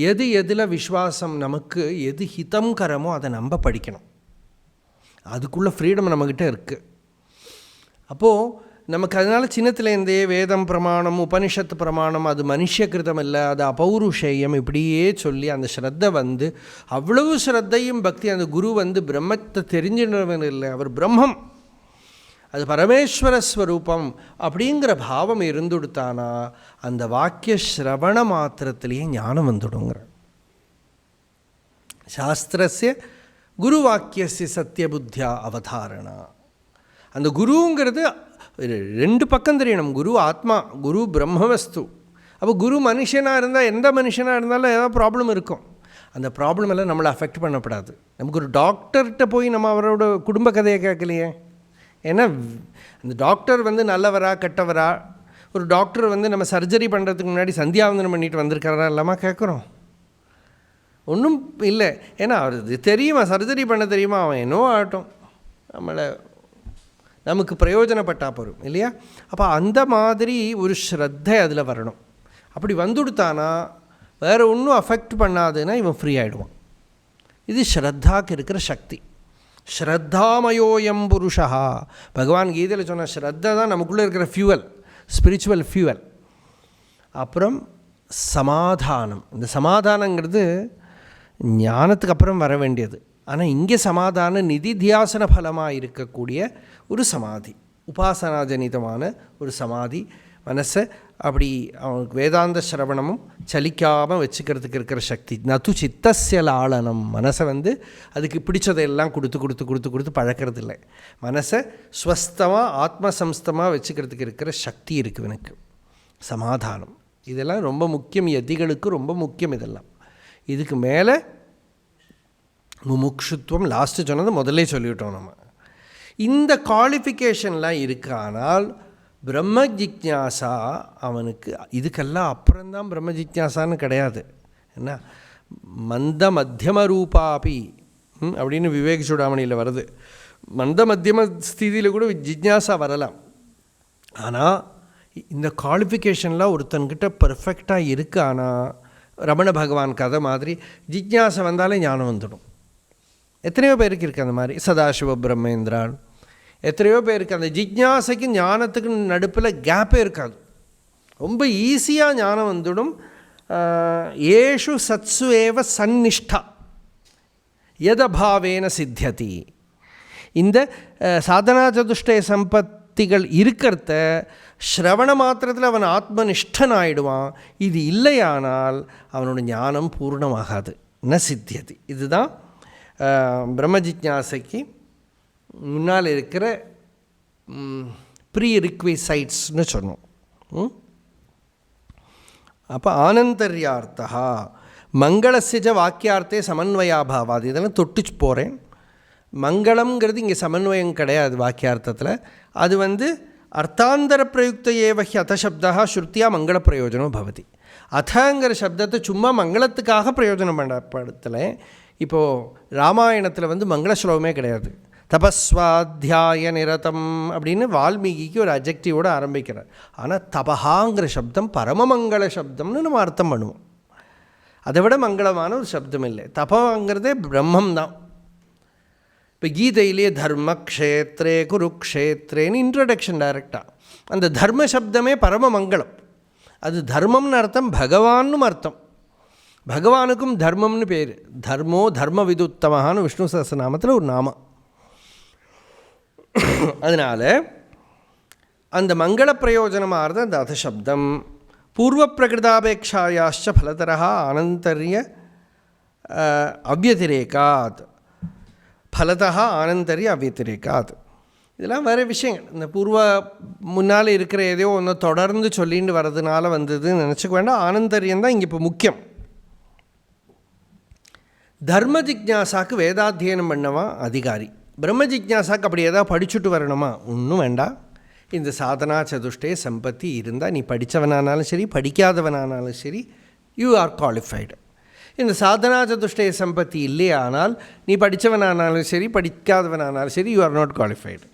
A: எதில் விஸ்வாசம், நமக்கு எது ஹிதம் கரமோ அதை நம்ம படிக்கணும். அதுக்குள்ளே ஃப்ரீடம் நம்மக்கிட்ட இருக்குது. அப்போது நமக்கு அதனால் சின்னத்துலேருந்தே வேதம் பிரமாணம், உபனிஷத்து பிரமாணம், அது மனுஷகிருதம் இல்லை, அது அபௌருஷேயம், இப்படியே சொல்லி அந்த ஸ்ரத்தை வந்து அவ்வளவு ஸ்ரத்தையும் பக்தி. அந்த குரு வந்து பிரம்மத்தை தெரிஞ்சின்றவன் இல்லை, அவர் பிரம்மம், அது பரமேஸ்வர ஸ்வரூபம் அப்படிங்கிற பாவம் இருந்துடுத்தானா அந்த வாக்கிய ஸ்ரவண மாத்திரத்திலேயே ஞானம் வந்துடுங்கிற. சாஸ்திரஸ்ய குரு வாக்கியஸ்ய சத்திய புத்தியா அவதாரணா. அந்த குருங்கிறது ரெண்டு பக்கம் தெரியணும். குரு ஆத்மா, குரு பிரம்மவஸ்து. அப்போ குரு மனுஷனாக இருந்தால், எந்த மனுஷனாக இருந்தாலும் ஏதாவது ப்ராப்ளம் இருக்கும். அந்த ப்ராப்ளம் எல்லாம் நம்மளை அஃபெக்ட் பண்ணப்படாது. நமக்கு ஒரு டாக்டர்கிட்ட போய் நம்ம அவரோட குடும்ப கதையை கேட்கலையே. ஏன்னா அந்த டாக்டர் வந்து நல்லவரா கெட்டவரா, ஒரு டாக்டர் வந்து நம்ம சர்ஜரி பண்ணுறதுக்கு முன்னாடி சந்தியாவந்தனம் பண்ணிட்டு வந்திருக்காரா இல்லாமல் கேட்குறோம்? ஒன்றும் இல்லை. ஏன்னா அவருக்கு தெரியுமா, சர்ஜரி பண்ண தெரியுமா, அவன் என்னோ ஆகட்டும், நமக்கு பிரயோஜனப்பட்டா போகும் இல்லையா? அப்போ அந்த மாதிரி ஒரு ஸ்ரத்தை அதில் வரணும். அப்படி வந்துடுத்தானா வேறு ஒன்றும் அஃபெக்ட் பண்ணாதுன்னா இவன் ஃப்ரீ ஆகிடுவான். இது ஸ்ரத்தாக்கு இருக்கிற சக்தி. ஸ்ரத்தாமயோயம் புருஷா. பகவான் கீதையில் சொன்ன ஸ்ரத்தை தான் நமக்குள்ளே இருக்கிற ஃபியூவல், ஸ்பிரிச்சுவல் ஃபியூவல். அப்புறம் சமாதானம். இந்த சமாதானங்கிறது ஞானத்துக்கு அப்புறம் வர வேண்டியது. ஆனால் இங்கே சமாதான நிதித்தியாசன ஃபலமாக இருக்கக்கூடிய ஒரு சமாதி, உபாசனாஜனிதமான ஒரு சமாதி. மனசை அப்படி அவனுக்கு வேதாந்த சிரவணமும் சலிக்காமல் வச்சுக்கிறதுக்கு இருக்கிற சக்தி. நது சித்தஸ்ய லாளனம். மனசை வந்து அதுக்கு பிடிச்சதையெல்லாம் கொடுத்து கொடுத்து கொடுத்து கொடுத்து பழக்கிறது இல்லை. மனசை ஸ்வஸ்தமாக ஆத்மசம்ஸ்தமாக வச்சுக்கிறதுக்கு இருக்கிற சக்தி இருக்குது எனக்கு. சமாதானம் இதெல்லாம் ரொம்ப முக்கியம். யதிகளுக்கு ரொம்ப முக்கியம் இதெல்லாம். இதுக்கு மேலே முமுக்ஷுத்வம் லாஸ்ட்டு சொன்னது முதல்ல சொல்லிவிட்டோம் நம்ம. இந்த குவாலிஃபிகேஷன்லாம் இருக்கானால் பிரம்ம ஜிஜ்ஞாசா அவனுக்கு இதுக்கெல்லாம் அப்புறம்தான் பிரம்ம ஜிஜ்ஞாசான்னு கிடையாது. என்ன மந்த மத்தியம ரூபாபி அப்படின்னு விவேக் சூடாமணியில் வருது. மந்த மத்தியம ஸ்திதியில் கூட ஜிஜ்ஞாசா வரலாம். ஆனால் இந்த குவாலிஃபிகேஷன்லாம் ஒருத்தன்கிட்ட பர்ஃபெக்டாக இருக்கு. ஆனால் ரமண பகவான் கதை மாதிரி ஜிஜ்ஞாசை வந்தாலே ஞானம் வந்துடும். எத்தனையோ பேருக்கு இருக்குது அந்த மாதிரி. சதாசிவ பிரம்மேந்திரான் எத்தனையோ பேருக்கு அந்த ஜிஜ்ஞாசைக்கு ஞானத்துக்கு நடுப்பில் கேப்பே இருக்காது. ரொம்ப ஈஸியாக ஞானம் வந்துடும். ஏஷு சத்சு ஏவ சந்நிஷ்டா யதபாவேன சித்தியதி. இந்த சாதனா சதுஷ்டய சம்பத்திகள் இருக்கிறத ஸ்ரவண மாத்திரத்தில் அவன் ஆத்மனிஷ்டன் ஆகிடுவான். இது இல்லையானால் அவனோட ஞானம் பூர்ணமாகாது, ந சித்தியதி. இதுதான் பிரம்ம ஜிஜ்ஞாசைக்கு முன்னால் இருக்கிற ப்ரீ ரிக்விசைட்ஸ்னு சொன்னோம். அப்போ ஆனந்தர்யார்த்தா மங்களசிஜ வாக்கியார்த்தே சமன்வயாபாவாது. இதெல்லாம் தொட்டு போகிறேன். மங்களம்ங்கிறது இங்கே சமன்வயம் கிடையாது வாக்கியார்த்தத்தில். அது வந்து அர்த்தாந்தர பிரயுக்த ஏவஹி அத சப்தா ஸ்ருத்தியா மங்கள பிரயோஜனம் பவதி. அதங்கிற சப்தத்தை சும்மா மங்களத்துக்காக பிரயோஜனம் பண்ணப்படுத்தலை. இப்போது ராமாயணத்தில் வந்து மங்கள ஸ்லோகமே கிடையாது. தபஸ்வாத்தியாய நிரதம் அப்படின்னு வால்மீகிக்கு ஒரு அஜெக்டிவோடு ஆரம்பிக்கிறார். ஆனால் தபஹாங்கிற சப்தம் பரமமங்கள சப்தம்னு நம்ம அர்த்தம் பண்ணுவோம். அதை விட மங்களமான ஒரு சப்தம் இல்லை. தபங்கிறதே பிரம்மம் தான். இப்போ கீதையிலேயே தர்ம க்ஷேத்ரே குருக்ஷேத்ரேன்னு இன்ட்ரடக்ஷன் டைரக்டாக. அந்த தர்ம சப்தமே பரம மங்களம். அது தர்மம்னு அர்த்தம், பகவான்னு அர்த்தம். பகவானுக்கும் தர்மம்னு பேர். தர்மோ தர்ம விதுத்தமஹான்னு விஷ்ணு சஹஸ்ரநாமத்தில் ஒரு நாமம். அதனால் அந்த மங்கள பிரயோஜனமாகிறது அந்த அத சப்தம். பூர்வ பிரகிருதாபேட்சாயாச்ச ஃபலதரா ஆனந்தரிய அவ்யதிரேகாத். ஃபலதா ஆனந்தரிய அவ்யதிரேகாத். இதெல்லாம் வேறு விஷயங்கள். இந்த பூர்வ முன்னால் இருக்கிற ஏதோ ஒன்று தொடர்ந்து சொல்லிட்டு வர்றதுனால வந்ததுன்னு நினச்சிக்க வேண்டாம். ஆனந்தரியந்தான் இங்கே இப்போ முக்கியம். தர்ம ஜிஜ்ஞாசாக்கு வேதாத்தியனம் பண்ணவன் அதிகாரி. பிரம்ம ஜிஜ்ஞாசாக்கு அப்படி ஏதாவது படிச்சுட்டு வரணுமா? ஒன்றும் வேண்டாம். இந்த சாதனா சதுஷ்டய சம்பத்தி இருந்தால் நீ படித்தவனானாலும் சரி படிக்காதவனானாலும் சரி யூ ஆர் குவாலிஃபைடு. இந்த சாதனா சதுஷ்டய சம்பத்தி இல்லையானால் நீ படித்தவனானாலும் சரி படிக்காதவனானாலும் சரி யூ ஆர் நாட் குவாலிஃபைடு.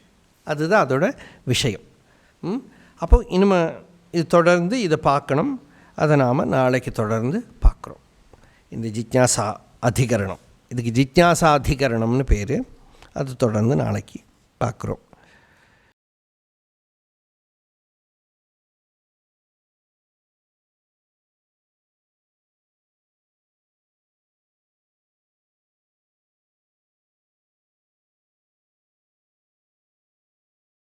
A: அதுதான் அதோட விஷயம். அப்போ இனிமேல் இது தொடர்ந்து இதை பார்க்கணும். அதை நாம் நாளைக்கு தொடர்ந்து பார்க்குறோம். இந்த ஜிஜ்ஞாசா அதிகரணம், இதுக்கு ஜிஜ்ஞாசாதிகரணம்னு பேர். அது தொடர்ந்து நாளைக்கு பார்க்குறோம்.